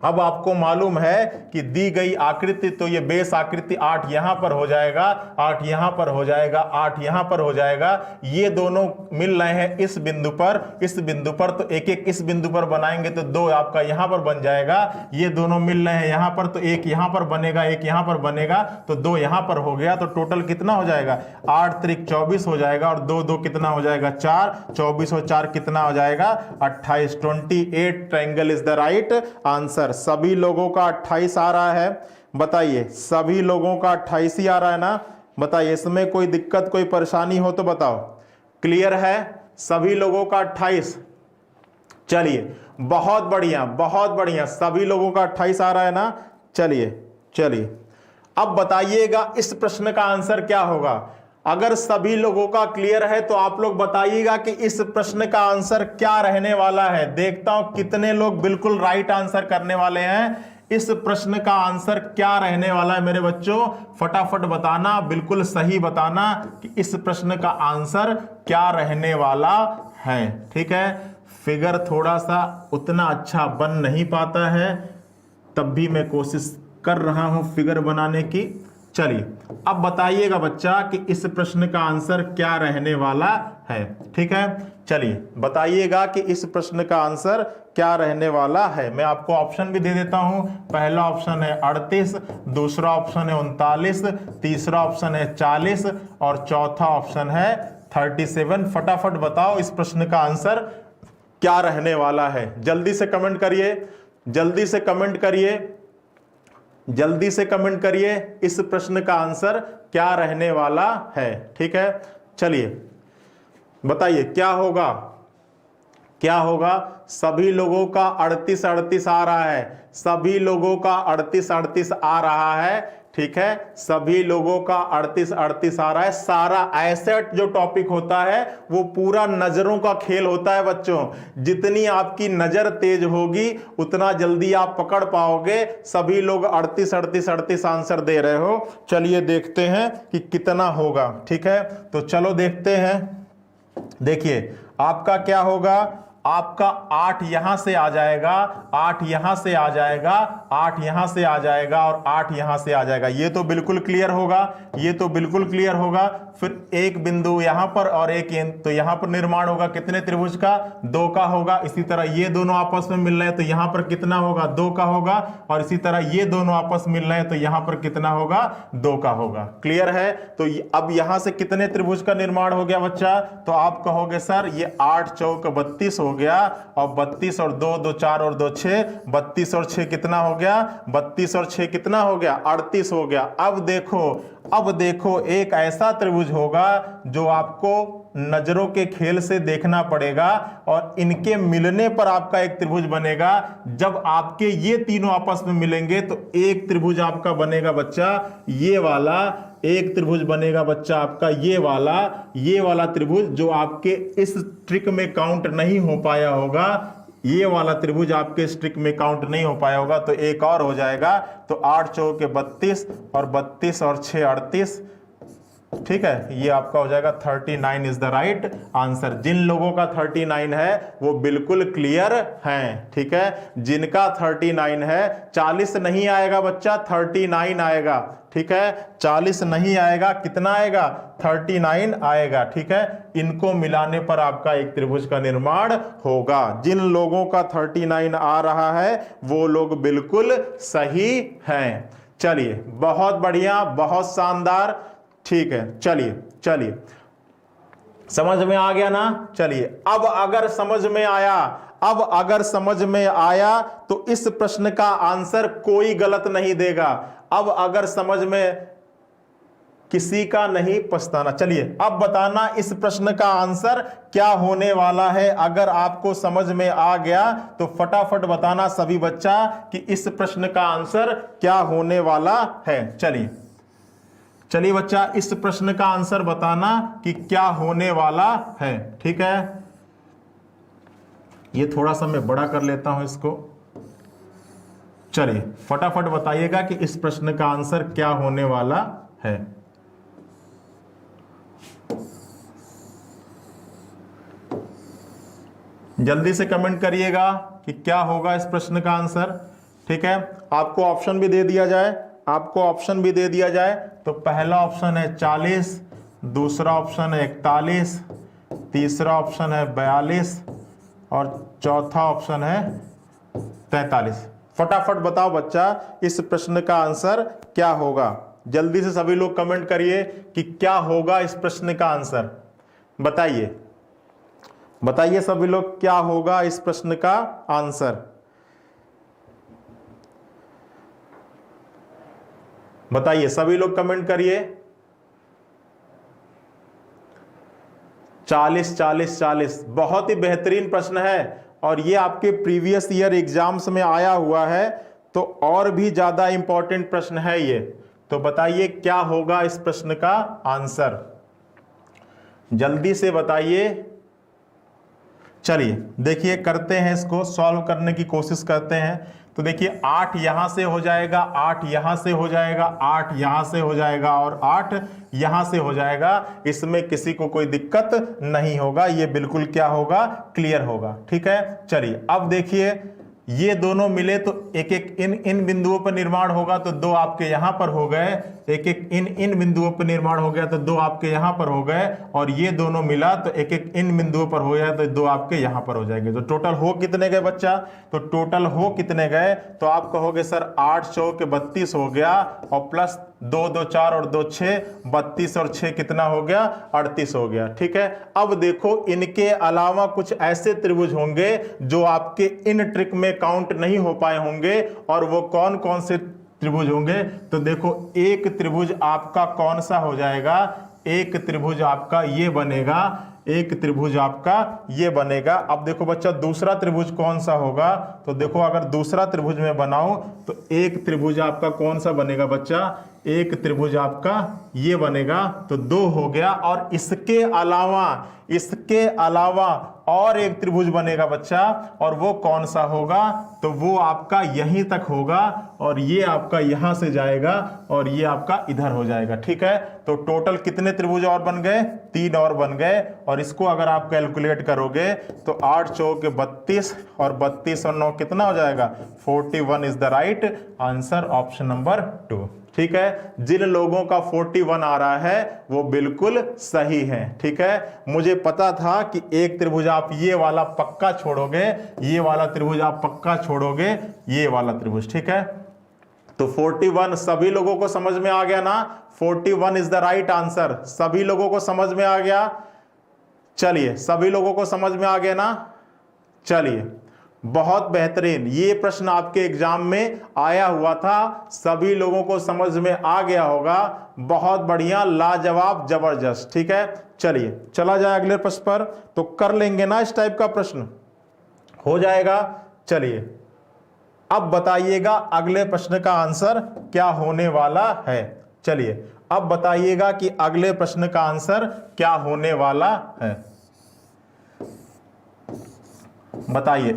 अब आपको मालूम है कि दी गई आकृति, तो ये बेस आकृति 8 यहां पर हो जाएगा, 8 यहां पर हो जाएगा, 8 यहां पर हो जाएगा। ये दोनों मिल रहे हैं इस बिंदु पर, इस बिंदु पर, तो एक एक इस बिंदु पर बनाएंगे तो 2 आपका यहां पर बन जाएगा। ये दोनों मिल रहे हैं यहां पर, तो एक यहां पर बनेगा, एक यहां पर बनेगा, तो 2 यहां पर हो गया। तो टोटल कितना हो जाएगा? 8 त्रिक 24 हो जाएगा, और 2 2 कितना हो जाएगा? 4, 24 और 4 कितना हो जाएगा? 28। 28 triangle is the right answer. सभी लोगों का 28 आ रहा है, बताइए। सभी लोगों का 28 ही आ रहा है ना? बताइए, इसमें कोई दिक्कत, कोई परेशानी हो तो बताओ। क्लियर है? सभी लोगों का 28। चलिए, बहुत बढ़िया, बहुत बढ़िया। सभी लोगों का 28 आ रहा है ना? चलिए चलिए, अब बताइएगा इस प्रश्न का आंसर क्या होगा। अगर सभी लोगों का क्लियर है तो आप लोग बताइएगा कि इस प्रश्न का आंसर क्या रहने वाला है। देखता हूं कितने लोग बिल्कुल राइट आंसर करने वाले हैं। इस प्रश्न का आंसर क्या रहने वाला है मेरे बच्चों? फटाफट बताना, बिल्कुल सही बताना कि इस प्रश्न का आंसर क्या रहने वाला है। ठीक है, फिगर थोड़ा सा उतना अच्छा बन नहीं पाता है, तब भी मैं कोशिश कर रहा हूं फिगर बनाने की। चलिए, अब बताइएगा बच्चा कि इस प्रश्न का आंसर क्या रहने वाला है। ठीक है, चलिए बताइएगा कि इस प्रश्न का आंसर क्या रहने वाला है। मैं आपको ऑप्शन भी दे देता हूं। पहला ऑप्शन है 38, दूसरा ऑप्शन है 39, तीसरा ऑप्शन है 40 और चौथा ऑप्शन है 37। फटाफट बताओ इस प्रश्न का आंसर क्या रहने वाला है। जल्दी से कमेंट करिए, जल्दी से कमेंट करिए, जल्दी से कमेंट करिए इस प्रश्न का आंसर क्या रहने वाला है। ठीक है, चलिए बताइए क्या होगा, क्या होगा। सभी लोगों का 38 38 आ रहा है, सभी लोगों का 38 38 आ रहा है। ठीक है, सभी लोगों का 38 38 आ रहा है। सारा एसेट जो टॉपिक होता है वो पूरा नजरों का खेल होता है बच्चों। जितनी आपकी नजर तेज होगी उतना जल्दी आप पकड़ पाओगे। सभी लोग 38 38 38 आंसर दे रहे हो। चलिए देखते हैं कि कितना होगा। ठीक है, तो चलो देखते हैं। देखिए आपका क्या होगा, आपका 8 यहां से आ जाएगा, 8 यहां से आ जाएगा, 8 यहां से आ जाएगा और 8 यहां से आ जाएगा। ये तो बिल्कुल क्लियर होगा, ये तो बिल्कुल क्लियर होगा। फिर एक बिंदु यहां पर और एक तो यहां पर निर्माण होगा कितने त्रिभुज का? 2 का होगा। इसी तरह ये दोनों आपस में मिल रहे हैं तो यहां पर कितना होगा? 2 का होगा। और इसी तरह ये दोनों आपस मिल रहे हैं तो यहां पर कितना होगा? 2 का होगा। क्लियर है? तो अब यहां से कितने त्रिभुज का निर्माण हो गया बच्चा? तो आप कहोगे सर ये 8 चौक 32 हो गया, और 32 और 2 2 4 और 2 6, 32 और 6 कितना हो गया? 32 और 6 कितना हो गया? 38 हो गया। अब देखो, अब देखो, एक ऐसा त्रिभुज होगा जो आपको नजरों के खेल से देखना पड़ेगा और इनके मिलने पर आपका एक त्रिभुज बनेगा। जब आपके ये तीनों आपस में मिलेंगे तो एक त्रिभुज आपका बनेगा बच्चा ये वाला, एक त्रिभुज बनेगा बच्चा आपका ये वाला त्रिभुज जो आपके इस ट्रिक में काउंट नहीं हो पाया होगा। ये वाला त्रिभुज आपके इस ट्रिक में काउंट नहीं हो पाया होगा, तो एक और हो जाएगा। तो 8 चौके 32 और 32 और 6 38। ठीक है, ये आपका हो जाएगा 39 इज द राइट आंसर। जिन लोगों का 39 है वो बिल्कुल क्लियर हैं। ठीक है, जिनका 39 है, 40 नहीं आएगा बच्चा, 39 आएगा। ठीक है, 40 नहीं आएगा, कितना आएगा? 39 आएगा। ठीक है, इनको मिलाने पर आपका एक त्रिभुज का निर्माण होगा। जिन लोगों का 39 आ रहा है वो लोग बिल्कुल सही हैं। चलिए, बहुत बढ़िया, बहुत शानदार। ठीक है, चलिए चलिए, समझ में आ गया ना? चलिए, अब अगर समझ में आया, अब अगर समझ में आया तो इस प्रश्न का आंसर कोई गलत नहीं देगा। अब अगर समझ में किसी का नहीं पछताना। चलिए अब बताना इस प्रश्न का आंसर क्या होने वाला है। अगर आपको समझ में आ गया तो फटाफट बताना सभी बच्चा कि इस प्रश्न का आंसर क्या होने वाला है। चलिए चलिए बच्चा, इस प्रश्न का आंसर बताना कि क्या होने वाला है। ठीक है, ये थोड़ा सा मैं बड़ा कर लेता हूं इसको। चलिए फटाफट बताइएगा कि इस प्रश्न का आंसर क्या होने वाला है। जल्दी से कमेंट करिएगा कि क्या होगा इस प्रश्न का आंसर। ठीक है, आपको ऑप्शन भी दे दिया जाए, आपको ऑप्शन भी दे दिया जाए तो पहला ऑप्शन है 40, दूसरा ऑप्शन है 41, तीसरा ऑप्शन है 42 और चौथा ऑप्शन है 43। फटाफट बताओ बच्चा इस प्रश्न का आंसर क्या होगा। जल्दी से सभी लोग कमेंट करिए कि क्या होगा इस प्रश्न का आंसर। बताइए बताइए सभी लोग क्या होगा इस प्रश्न का आंसर। बताइए सभी लोग कमेंट करिए। 40 40 40 बहुत ही बेहतरीन प्रश्न है और ये आपके प्रीवियस ईयर एग्जाम्स में आया हुआ है, तो और भी ज्यादा इंपॉर्टेंट प्रश्न है ये। तो बताइए क्या होगा इस प्रश्न का आंसर, जल्दी से बताइए। चलिए देखिए करते हैं, इसको सॉल्व करने की कोशिश करते हैं। तो देखिए 8 यहां से हो जाएगा, 8 यहां से हो जाएगा, 8 यहां से हो जाएगा और 8 यहां से हो जाएगा। इसमें किसी को कोई दिक्कत नहीं होगा, ये बिल्कुल क्या होगा, क्लियर होगा। ठीक है, चलिए अब देखिए ये दोनों मिले तो एक एक इन बिंदुओं पर निर्माण होगा, तो 2 आपके यहां पर हो गए। एक एक इन बिंदुओं पर निर्माण हो गया तो 2 आपके यहां पर हो गए, और ये दोनों मिला तो एक एक इन बिंदुओं पर हो गया तो 2 आपके यहां पर हो जाएंगे। तो टोटल हो कितने गए बच्चा, तो टोटल हो कितने गए, तो आप कहोगे सर 8 चौके 32 हो गया और प्लस 2 2 4 और 2 6, 32 और 6 कितना हो गया, 38 हो गया। ठीक है, अब देखो इनके अलावा कुछ ऐसे त्रिभुज होंगे जो आपके इन ट्रिक में काउंट नहीं हो पाए होंगे, और वो कौन कौन से त्रिभुज होंगे। तो देखो एक त्रिभुज आपका कौन सा हो जाएगा, एक त्रिभुज आपका ये बनेगा, एक त्रिभुज आपका ये बनेगा। अब देखो बच्चा दूसरा त्रिभुज कौन सा होगा, तो देखो अगर दूसरा त्रिभुज में बनाऊं तो एक त्रिभुज आपका कौन सा बनेगा बच्चा, एक त्रिभुज आपका ये बनेगा, तो 2 हो गया। और इसके अलावा और एक त्रिभुज बनेगा बच्चा, और वो कौन सा होगा, तो वो आपका यहीं तक होगा और ये आपका यहां से जाएगा और ये आपका इधर हो जाएगा। ठीक है, तो टोटल कितने त्रिभुज और बन गए, 3 और बन गए। और इसको अगर आप कैलकुलेट करोगे तो 8 चौके 32 और 32 और 9 कितना हो जाएगा, 41 is the right answer, option number 2। ठीक है, जिन लोगों का 41 आ रहा है वो बिल्कुल सही है। ठीक है, मुझे पता था कि एक त्रिभुज आप ये वाला पक्का छोड़ोगे, ये वाला त्रिभुज आप पक्का छोड़ोगे, ये वाला त्रिभुज। ठीक है, तो 41 सभी लोगों को समझ में आ गया ना, 41 इज द राइट आंसर। सभी लोगों को समझ में आ गया, चलिए सभी लोगों को समझ में आ गया ना, चलिए बहुत बेहतरीन। ये प्रश्न आपके एग्जाम में आया हुआ था, सभी लोगों को समझ में आ गया होगा, बहुत बढ़िया, लाजवाब, जबरदस्त। ठीक है, चलिए चला जाए अगले प्रश्न पर। तो कर लेंगे ना इस टाइप का प्रश्न, हो जाएगा। चलिए अब बताइएगा अगले प्रश्न का आंसर क्या होने वाला है। चलिए अब बताइएगा कि अगले प्रश्न का आंसर क्या होने वाला है। बताइए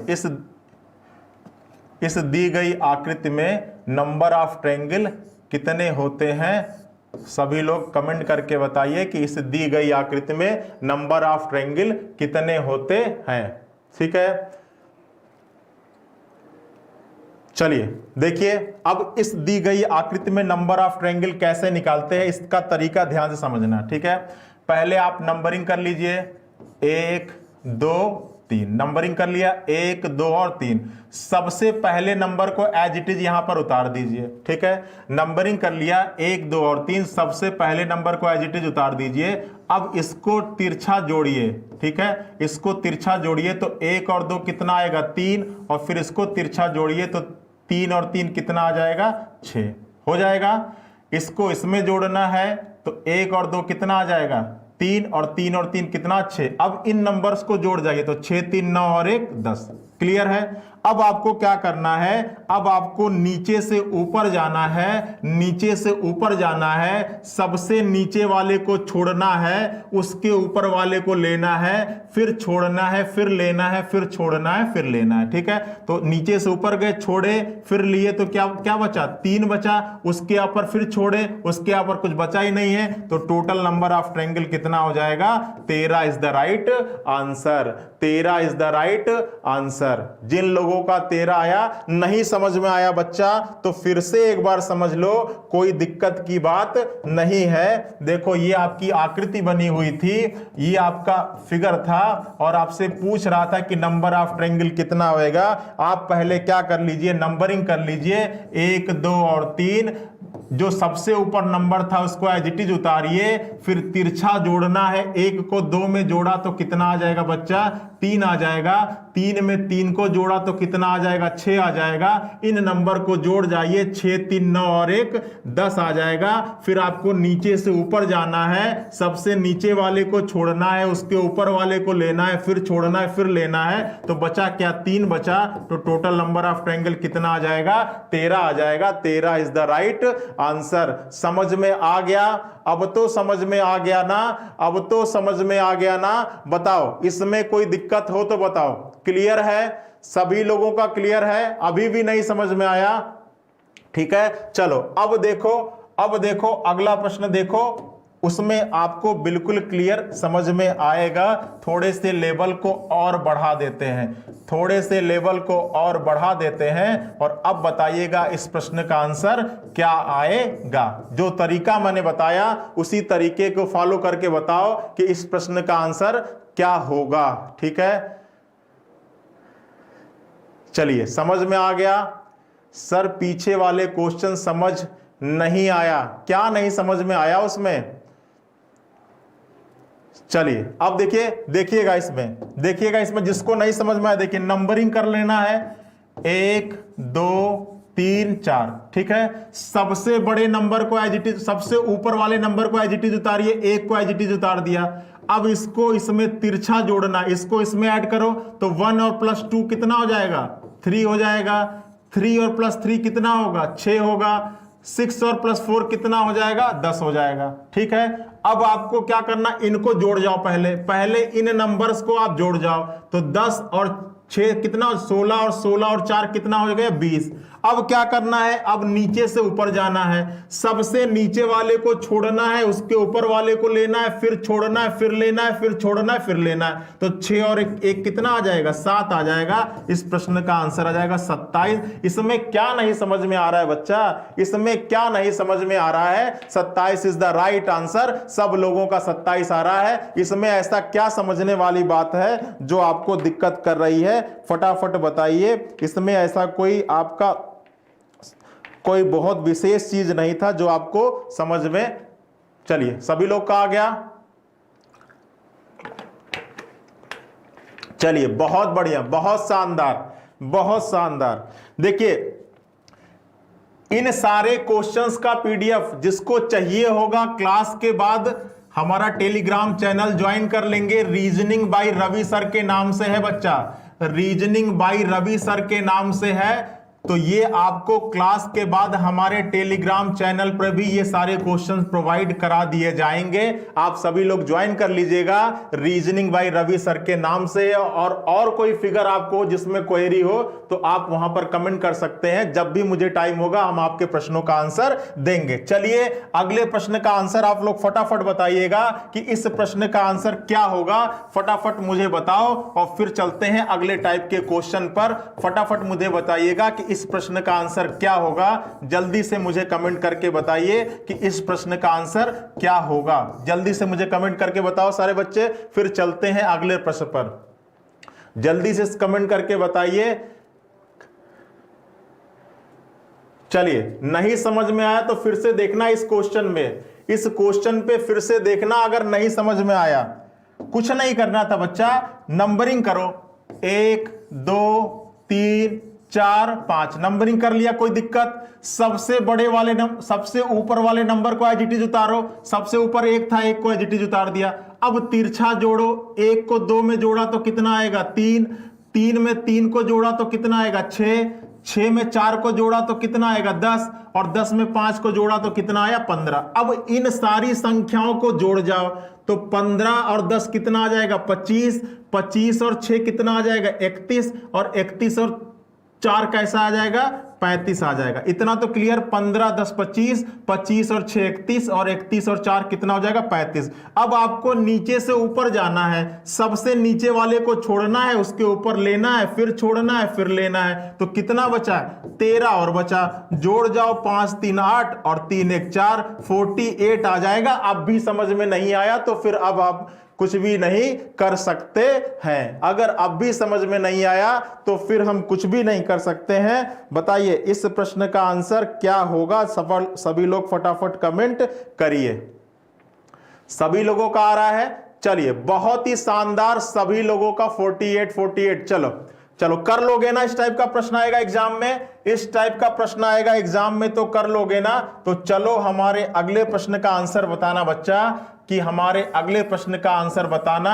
इस दी गई आकृति में नंबर ऑफ ट्रायंगल कितने होते हैं। सभी लोग कमेंट करके बताइए कि इस दी गई आकृति में नंबर ऑफ ट्रायंगल कितने होते हैं। ठीक है, चलिए देखिए अब इस दी गई आकृति में नंबर ऑफ ट्रायंगल कैसे निकालते हैं, इसका तरीका ध्यान से समझना। ठीक है, पहले आप नंबरिंग कर लीजिए, 1 2 3, नंबरिंग कर लिया 1 2 और 3। सबसे पहले नंबर को एज इट इज यहां पर उतार दीजिए। ठीक है, नंबरिंग कर लिया 1 2 और 3, सबसे पहले नंबर को एज इट इज उतार दीजिए। अब इसको तिरछा जोड़िए। ठीक है, इसको तिरछा जोड़िए तो 1 और 2 कितना आएगा, 3, और फिर इसको तिरछा जोड़िए तो 3 और 3 कितना आ जाएगा, 6 हो जाएगा। इसको इसमें जोड़ना है तो 1 और 2 कितना आ जाएगा, 3, और 3 और 3 कितना, 6। अब इन नंबर्स को जोड़ जाइए तो 6 3 9 और 1 10, क्लियर है। अब आपको क्या करना है, अब आपको नीचे से ऊपर जाना है, नीचे से ऊपर जाना है, सबसे नीचे वाले को छोड़ना है, उसके ऊपर वाले को लेना है, फिर छोड़ना है, फिर लेना है, फिर छोड़ना है, फिर लेना है। ठीक है, तो नीचे से ऊपर गए, छोड़े, फिर लिए, तो क्या क्या बचा, 3 बचा, उसके ऊपर फिर छोड़े, उसके ऊपर कुछ बचा ही नहीं है, तो टोटल नंबर ऑफ ट्रायंगल कितना हो जाएगा, 13 is the right answer. 13 is the right answer. जिन लोगों का 13 आया, नहीं समझ में आया बच्चा तो फिर से एक बार समझ लो, कोई दिक्कत की बात नहीं है। देखो ये आपकी आकृति बनी हुई थी, ये आपका फिगर था और आपसे पूछ रहा था कि नंबर ऑफ ट्रायंगल कितना होएगा। आप पहले क्या कर लीजिए, नंबरिंग कर लीजिए, 1, 2 और 3। जो सबसे ऊपर नंबर था उसको एज इट इज उतारिए, फिर तिरछा जोड़ना है, 1 को 2 में जोड़ा तो कितना आ जाएगा बच्चा, 3 आ जाएगा। 3 में 3 को जोड़ा तो कितना आ जाएगा, 6 आ जाएगा। इन नंबर को जोड़ जाइए, 6, 3, 9 और 1 10 आ जाएगा। फिर आपको नीचे से ऊपर जाना है, सबसे नीचे वाले को छोड़ना है, उसके ऊपर वाले को लेना है, फिर छोड़ना है, फिर लेना है, तो बचा क्या, 3 बचा। तो टोटल नंबर ऑफ ट्रायंगल कितना आ जाएगा, 13 आ जाएगा। 13 इज द राइट आंसर। समझ में आ गया, अब तो समझ में आ गया ना, अब तो समझ में आ गया ना। बताओ इसमें कोई दिक्कत हो तो बताओ। क्लियर है, सभी लोगों का क्लियर है, अभी भी नहीं समझ में आया, ठीक है। चलो अब देखो, अब देखो अगला प्रश्न देखो, उसमें आपको बिल्कुल क्लियर समझ में आएगा। थोड़े से लेवल को और बढ़ा देते हैं, थोड़े से लेवल को और बढ़ा देते हैं, और अब बताइएगा इस प्रश्न का आंसर क्या आएगा। जो तरीका मैंने बताया उसी तरीके को फॉलो करके बताओ कि इस प्रश्न का आंसर क्या होगा, ठीक है। चलिए, समझ में आ गया। सर पीछे वाले क्वेश्चन समझ नहीं आया, क्या नहीं समझ में आया उसमें? चलिए अब देखिए, देखिएगा इसमें, देखिएगा इसमें, जिसको नहीं समझ में आया देखिए, नंबरिंग कर लेना है, 1, 2, 3, 4, ठीक है। सबसे बड़े नंबर को एज इट इज, सबसे ऊपर वाले नंबर को एज इट इज उतारिए, 1 को एज इट इज उतार दिया। अब इसको इसमें तिरछा जोड़ना, इसको इसमें ऐड करो तो 1 और +2 कितना हो जाएगा, 3 हो जाएगा। 3 और +3 कितना होगा, 6 होगा। 6 और +4 कितना हो जाएगा, 10 हो जाएगा, ठीक है। अब आपको क्या करना, इनको जोड़ जाओ, पहले इन नंबर्स को आप जोड़ जाओ, तो 10 और 6 कितना, 16 और 16 और 4 कितना हो गया, 20। अब क्या करना है, अब नीचे से ऊपर जाना है, सबसे नीचे वाले को छोड़ना है, उसके ऊपर वाले को लेना है, फिर छोड़ना है, फिर लेना है, फिर छोड़ना है, फिर लेना है, तो 6 और 1 कितना आ जाएगा, 7 आ जाएगा। इस प्रश्न का आंसर आ जाएगा 27। इसमें क्या नहीं समझ में आ रहा है बच्चा, इसमें क्या नहीं समझ में आ रहा है? 27 इज द राइट आंसर। सब लोगों का 27 आ रहा है, इसमें ऐसा क्या समझने वाली बात है जो आपको दिक्कत कर रही है? फटाफट बताइए। इसमें ऐसा कोई आपका कोई बहुत विशेष चीज नहीं था जो आपको समझ में, चलिए सभी लोग का आ गया। चलिए बहुत बढ़िया, बहुत शानदार, बहुत शानदार। देखिए इन सारे क्वेश्चंस का पीडीएफ जिसको चाहिए होगा क्लास के बाद हमारा टेलीग्राम चैनल ज्वाइन कर लेंगे। रीजनिंग बाय रवि सर के नाम से है बच्चा, रीजनिंग बाय रवि सर के नाम से है। तो ये आपको क्लास के बाद हमारे टेलीग्राम चैनल पर भी ये सारे क्वेश्चंस प्रोवाइड करा दिए जाएंगे। आप सभी लोग ज्वाइन कर लीजिएगा, रीजनिंग बाय रवि सर के नाम से। और कोई फिगर आपको जिसमें क्वेरी हो तो आप वहां पर कमेंट कर सकते हैं। जब भी मुझे टाइम होगा हम आपके प्रश्नों का आंसर देंगे। चलिए अगले प्रश्न का आंसर आप लोग फटाफट बताइएगा कि इस प्रश्न का आंसर क्या होगा। फटाफट मुझे बताओ और फिर चलते हैं अगले टाइप के क्वेश्चन पर। फटाफट मुझे बताइएगा कि इस प्रश्न का आंसर क्या होगा। जल्दी से मुझे कमेंट करके बताइए कि इस प्रश्न का आंसर क्या होगा। जल्दी से मुझे कमेंट करके बताओ सारे बच्चे, फिर चलते हैं अगले प्रश्न पर। जल्दी से कमेंट करके बताइए। चलिए नहीं समझ में आया तो फिर से देखना इस क्वेश्चन में, इस क्वेश्चन पे फिर से देखना। अगर नहीं समझ में आया, कुछ नहीं करना था बच्चा, नंबरिंग करो, 1 2 3 4 5 नंबरिंग कर लिया, कोई दिक्कत। सबसे बड़े वाले सबसे ऊपर वाले नंबर को एज इट इज उतारो। सबसे ऊपर 1 था, 1 को एज इट इज उतार दिया। अब तिरछा जोड़ो, 1 को 2 में जोड़ा तो कितना आएगा, 3। 3 में 3 को जोड़ा तो कितना आएगा 6, 6 में 4 को जोड़ा तो कितना आएगा 10, और 10 में 5 को जोड़ा तो कितना आया 15। अब इन सारी संख्याओं को जोड़ जाओ तो 15 और 10 कितना आ जाएगा 25, 25 और 6 कितना आ जाएगा 31, और 31 और 4 कैसा आ जाएगा 35 आ जाएगा। इतना तो क्लियर। 15 10 25, 25 और 6 31, और 31 और 4 कितना हो जाएगा 35। अब आपको नीचे से ऊपर जाना है, सबसे नीचे वाले को छोड़ना है, उसके ऊपर लेना है, फिर छोड़ना है, फिर लेना है। तो कितना बचा 13 और बचा, जोड़ जाओ 5 3 8 और 3 1 4, 48 आ जाएगा। अब भी समझ में नहीं आया तो फिर अब आप कुछ भी नहीं कर सकते हैं। अगर अब भी समझ में नहीं आया तो फिर हम कुछ भी नहीं कर सकते हैं। बताइए इस प्रश्न का आंसर क्या होगा? सभी लोग फटाफट कमेंट करिए। सभी लोगों का आ रहा है। चलिए बहुत ही शानदार, सभी लोगों का 48। चलो चलो कर लोगे ना? इस टाइप का प्रश्न आएगा एग्जाम में, इस टाइप का प्रश्न आएगा एग्जाम में तो कर लोगे ना? तो चलो हमारे अगले प्रश्न का आंसर बताना बच्चा, कि हमारे अगले प्रश्न का आंसर बताना,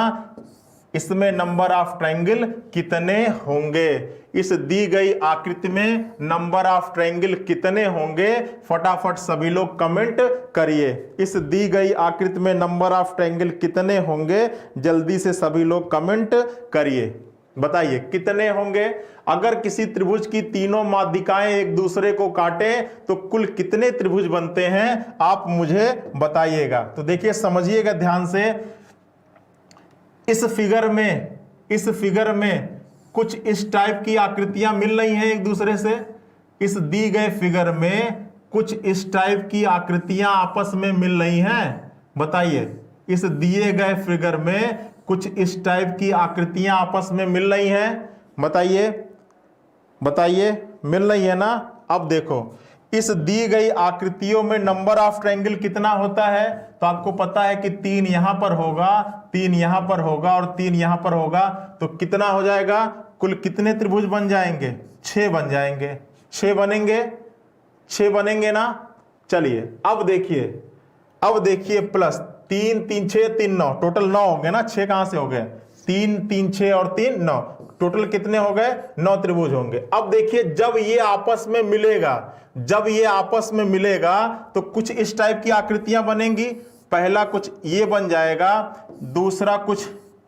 इसमें नंबर ऑफ ट्रायंगल कितने होंगे? इस दी गई आकृति में नंबर ऑफ ट्रायंगल कितने होंगे? फटाफट सभी लोग कमेंट करिए। इस दी गई आकृति में नंबर ऑफ ट्रायंगल कितने होंगे? जल्दी से सभी लोग कमेंट करिए, बताइए कितने होंगे? अगर किसी त्रिभुज की तीनों माध्यिकाएं एक दूसरे को काटें तो कुल कितने त्रिभुज बनते हैं? आप मुझे बताइएगा। तो देखिए समझिएगा ध्यान से, इस फिगर में कुछ इस टाइप की आकृतियां मिल रही हैं एक दूसरे से। इस दी गए फिगर में कुछ इस टाइप की आकृतियां आपस में मिल रही हैं। बताइए इस दिए गए फिगर में कुछ इस टाइप की आकृतियां आपस में मिल रही हैं। बताइए मिल रही है ना? अब देखो इस दी गई आकृतियों में नंबर ऑफ ट्रायंगल कितना होता है? तो आपको पता है कि 3 यहां पर होगा, 3 यहां पर होगा और 3 यहां पर होगा। तो कितना हो जाएगा? कुल कितने त्रिभुज बन जाएंगे? 6 बन जाएंगे। 6 बनेंगे, 6 बनेंगे ना? चलिए अब देखिए प्लस 3 3 6 3 9, टोटल 9 हो गए ना? 6 कहां से हो गए? 3 3 6 और 3 9, टोटल कितने हो गए? 9 त्रिभुज होंगे। अब देखिए जब ये आपस में मिलेगा तो कुछ इस टाइप की आकृतियां बनेंगी। पहला कुछ ये बन जाएगा, दूसरा कुछ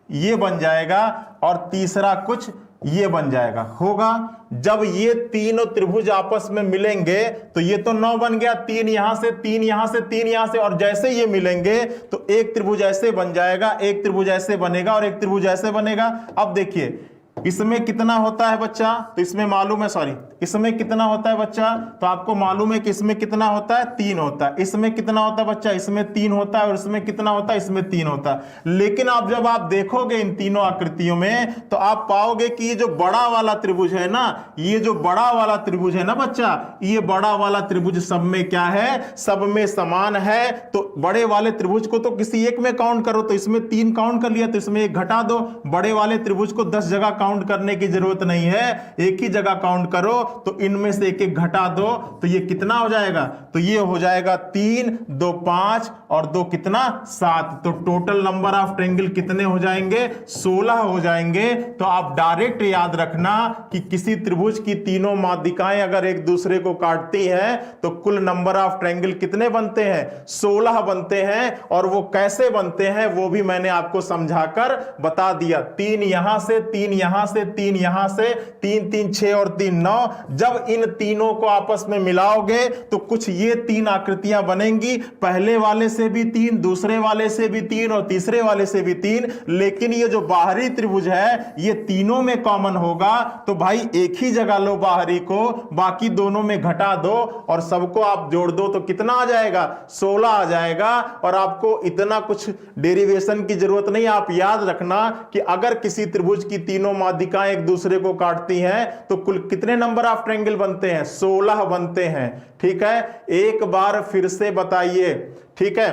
ये बन जाएगा और तीसरा कुछ ये बन जाएगा। होगा जब ये तीनों त्रिभुज आपस में मिलेंगे तो ये तो 9 बन गया, 3 यहां से 3 यहां से 3 यहां से, और जैसे ये मिलेंगे तो एक त्रिभुज ऐसे बन जाएगा, एक त्रिभुज ऐसे बनेगा और एक त्रिभुज ऐसे बनेगा। अब देखिए इसमें कितना होता है बच्चा? तो इसमें मालूम है, सॉरी इसमें कितना होता है बच्चा? तो आपको मालूम है कि इसमें कितना होता है? 3 होता है। इसमें कितना होता है बच्चा? इसमें 3 होता है। और इसमें कितना होता है? इसमें 3 होता है। लेकिन आप जब आप देखोगे इन तीनों आकृतियों में तो आप पाओगे कि ये जो बड़ा वाला त्रिभुज है ना, ये जो बड़ा वाला त्रिभुज है ना बच्चा, ये बड़ा वाला त्रिभुज सब में क्या है? सब में समान है। तो बड़े वाले त्रिभुज को तो किसी एक में काउंट करो, तो इसमें 3 काउंट कर लिया तो इसमें 1 घटा दो। बड़े वाले त्रिभुज को 10 जगह काउंट करने की जरूरत नहीं है, एक ही जगह काउंट करो। तो इनमें से एक एक घटा दो तो ये कितना हो जाएगा? तो ये हो जाएगा 3 2 5 और 2 कितना 7। तो टोटल नंबर ऑफ ट्रायंगल कितने हो जाएंगे? 16 हो जाएंगे। तो आप डायरेक्ट याद रखना कि किसी त्रिभुज की तीनों माध्यिकाएं अगर एक दूसरे को काटती हैं तो कुल नंबर ऑफ ट्रायंगल कितने बनते हैं? 16 बनते हैं। और वो कैसे बनते हैं वो भी मैंने आपको समझाकर बता दिया। 3 यहां से, 3 यहां से, 3 यहां से, 3 3 6 और 3 9। जब इन तीनों को आपस में मिलाओगे तो कुछ ये 3 आकृतियां बनेंगी। पहले वाले से भी 3, दूसरे वाले से भी 3 और तीसरे वाले से भी 3। लेकिन ये जो बाहरी त्रिभुज है ये तीनों में कॉमन होगा। तो भाई एक ही जगह लो बाहरी को, बाकी दोनों में घटा दो और सबको आप जोड़ दो तो कितना आ जाएगा? 16 आ जाएगा। और आपको इतना कुछ डेरिवेशन की जरूरत नहीं। आप याद रखना कि अगर किसी त्रिभुज की तीनों माध्यिकाएं एक दूसरे को काटती हैं तो कुल कितने नंबर ऑफ ट्रायंगल बनते हैं? 16 बनते हैं। ठीक है, एक बार फिर से बताइए। ठीक है,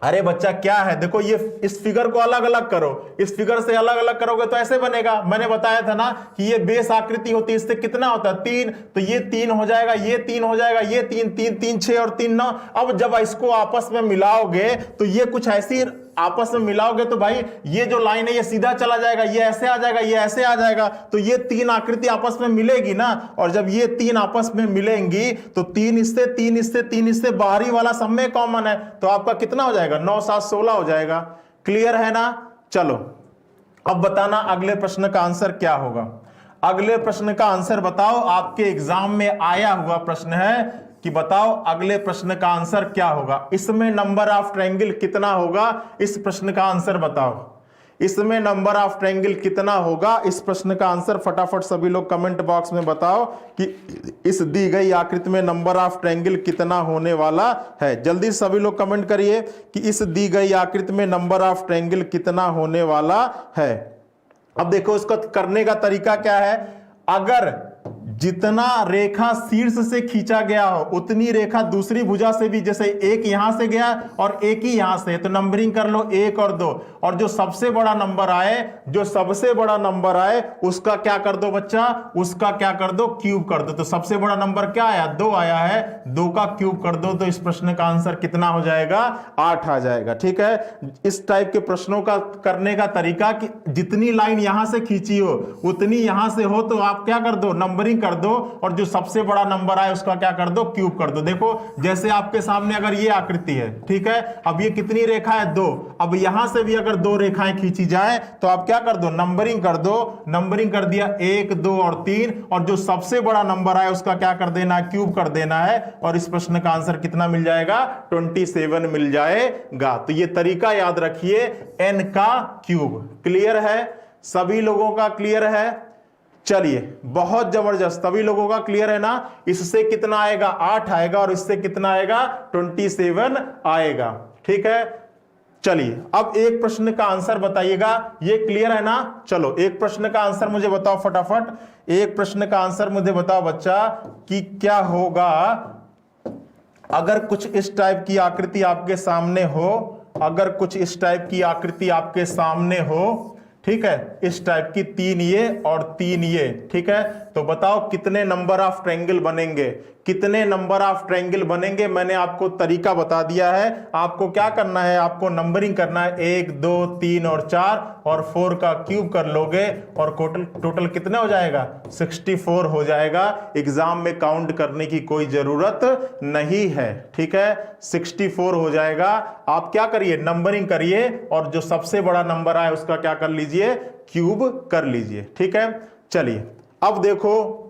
अरे बच्चा क्या है? देखो ये इस फिगर को अलग अलग करो, इस फिगर से अलग अलग करोगे तो ऐसे बनेगा। मैंने बताया था ना कि ये बेस आकृति होती है, इससे कितना होता है? 3। तो ये 3 हो जाएगा, ये 3 हो जाएगा, ये 3 3 3 6 और 3 9। अब जब इसको आपस में मिलाओगे तो ये कुछ ऐसी आपस में मिलाओगे तो भाई ये जो लाइन है ये सीधा चला जाएगा, ये ऐसे आ जाएगा, ये ऐसे आ जाएगा, तो ये तीन आकृति आपस में मिलेगी ना। और जब ये तीन आपस में मिलेंगी तो तीन हिस्से तीन हिस्से तीन हिस्से, बाहरी वाला सब में कॉमन है, तो आपका कितना हो जाएगा, 9 7 16 हो जाएगा। क्लियर है ना। चलो अब बताना अगले प्रश्न का आंसर क्या होगा। अगले प्रश्न का आंसर बताओ, आपके एग्जाम में आया हुआ प्रश्न है कि बताओ अगले प्रश्न का आंसर क्या होगा। इसमें नंबर ऑफ ट्रायंगल कितना होगा, इस प्रश्न का आंसर बताओ। इसमें नंबर ऑफ ट्रायंगल कितना होगा, इस प्रश्न का आंसर फटाफट सभी लोग कमेंट बॉक्स में बताओ कि इस दी गई आकृति में नंबर ऑफ ट्रायंगल कितना होने वाला है। जल्दी सभी लोग कमेंट करिए कि इस दी गई आकृति में नंबर ऑफ ट्रायंगल कितना होने वाला है। अब देखो इसको करने का तरीका क्या है। अगर जितना रेखा शीर्ष से खींचा गया हो उतनी रेखा दूसरी भुजा से भी, जैसे एक यहां से गया और एक ही यहां से, तो नंबरिंग कर लो 1 और 2, और जो सबसे बड़ा नंबर आए, जो सबसे बड़ा नंबर आए उसका क्या कर दो बच्चा, उसका क्या कर दो, क्यूब कर दो। तो सबसे बड़ा नंबर क्या आया, 2 आया है, 2 का क्यूब कर दो, तो इस प्रश्न का आंसर कितना हो जाएगा, 8 आ जाएगा। ठीक है, इस टाइप के प्रश्नों का करने का तरीका कि जितनी लाइन यहां से खींची हो उतनी यहां से हो, तो आप क्या कर दो, नंबरिंग कर दो, और जो सबसे बड़ा नंबर आए उसका क्या कर दो, क्यूब कर दो। देखो जैसे आपके सामने अगर ये आकृति है, ठीक है, अब ये कितनी रेखा है, 2, अब यहां से भी अगर 2 रेखाएं खींची जाए तो आप क्या कर दो, नंबरिंग कर दो। नंबरिंग कर दिया 1 2 और 3, और जो सबसे बड़ा नंबर आए उसका क्या कर देना है, क्यूब कर देना है, और इस प्रश्न का आंसर कितना मिल जाएगा, 27 मिल जाएगा। तो ये तरीका याद रखिए, n का क्यूब। क्लियर है, सभी लोगों का क्लियर है। चलिए बहुत जबरदस्त, सभी लोगों का क्लियर है ना। इससे कितना आएगा, 8 आएगा, और इससे कितना आएगा, 27 आएगा। ठीक है, चलिए अब एक प्रश्न का आंसर बताइएगा, ये क्लियर है ना। चलो एक प्रश्न का आंसर मुझे बताओ फटाफट, एक प्रश्न का आंसर मुझे बताओ बच्चा कि क्या होगा अगर कुछ इस टाइप की आकृति आपके सामने हो, अगर कुछ इस टाइप की आकृति आपके सामने हो, ठीक है, इस टाइप की 3 ये और 3 ये, ठीक है, तो बताओ कितने नंबर ऑफ ट्रायंगल बनेंगे, कितने नंबर ऑफ ट्रायंगल बनेंगे। मैंने आपको तरीका बता दिया है, आपको क्या करना है, आपको नंबरिंग करना है 1 2 3 और 4, और 4 का क्यूब कर लोगे, और टोटल कितना हो जाएगा, 64 हो जाएगा। एग्जाम में काउंट करने की कोई जरूरत नहीं है। ठीक है, 64 हो जाएगा। आप क्या करिए, नंबरिंग करिए, और जो सबसे बड़ा नंबर आए उसका क्या कर लीजिए, क्यूब कर लीजिए। ठीक है, चलिए अब देखो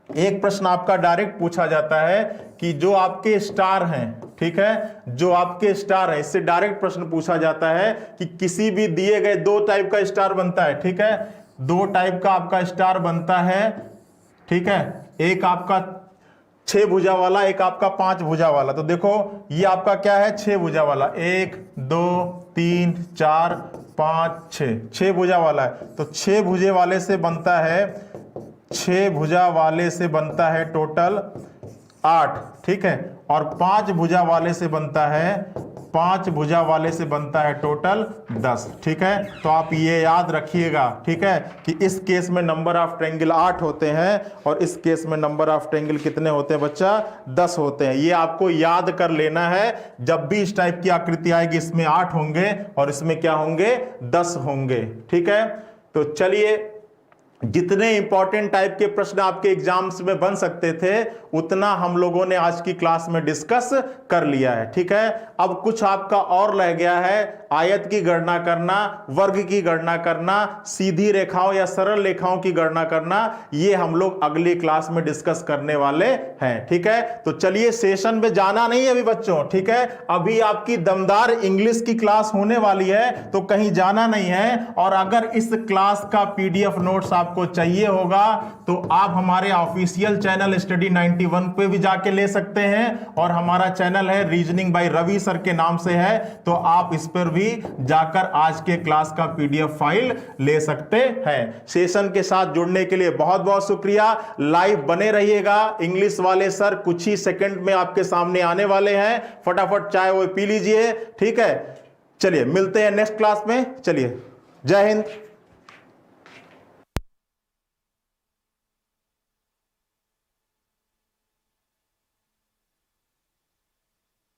एक प्रश्न आपका डायरेक्ट पूछा जाता है कि जो आपके स्टार हैं, ठीक है, जो आपके स्टार है, इससे डायरेक्ट प्रश्न पूछा जाता है कि किसी भी दिए गए 2 टाइप का स्टार बनता है। ठीक है, 2 टाइप का आपका स्टार बनता है। ठीक है, एक आपका 6 भुजा वाला, एक आपका 5 भुजा वाला। तो देखो ये आपका क्या है, 6 भुजा वाला, 1 2 3 4 5 6 भुजा वाला है। तो 6 भुजे वाले से बनता है, 6 भुजा वाले से बनता है टोटल 8। ठीक है, और 5 भुजा वाले से बनता है, 5 भुजा वाले से बनता है टोटल 10। ठीक है, तो आप ये याद रखिएगा, ठीक है, कि इस केस में नंबर ऑफ ट्रायंगल 8 होते हैं, और इस केस में नंबर ऑफ ट्रायंगल कितने होते हैं बच्चा, 10 होते हैं। ये आपको याद कर लेना है, जब भी इस टाइप की आकृति आएगी इसमें 8 होंगे और इसमें क्या होंगे, 10 होंगे। ठीक है, तो चलिए जितने इंपॉर्टेंट टाइप के प्रश्न आपके एग्जाम्स में बन सकते थे उतना हम लोगों ने आज की क्लास में डिस्कस कर लिया है। ठीक है, अब कुछ आपका और रह गया है, आयत की गणना करना, वर्ग की गणना करना, सीधी रेखाओं या सरल रेखाओं की गणना करना, ये हम लोग अगली क्लास में डिस्कस करने वाले हैं। ठीक है, तो चलिए सेशन में जाना नहीं है अभी बच्चों। ठीक है, अभी आपकी दमदार इंग्लिश की क्लास होने वाली है, तो कहीं जाना नहीं है। और अगर इस क्लास का PDF नोट्स आपको चाहिए होगा तो आप हमारे ऑफिशियल चैनल स्टडी 91 पे भी जाके ले सकते हैं, और हमारा चैनल है रीजनिंग बाय रवि सर के नाम से है, तो आप इस पर भी जाकर आज के क्लास का PDF फाइल ले सकते हैं। सेशन के साथ जुड़ने के लिए बहुत बहुत शुक्रिया। लाइव बने रहिएगा, इंग्लिश वाले सर कुछ ही सेकंड में आपके सामने आने वाले हैं, फटाफट चाय वो पी लीजिए। ठीक है, चलिए मिलते हैं नेक्स्ट क्लास में। चलिए, जय हिंद।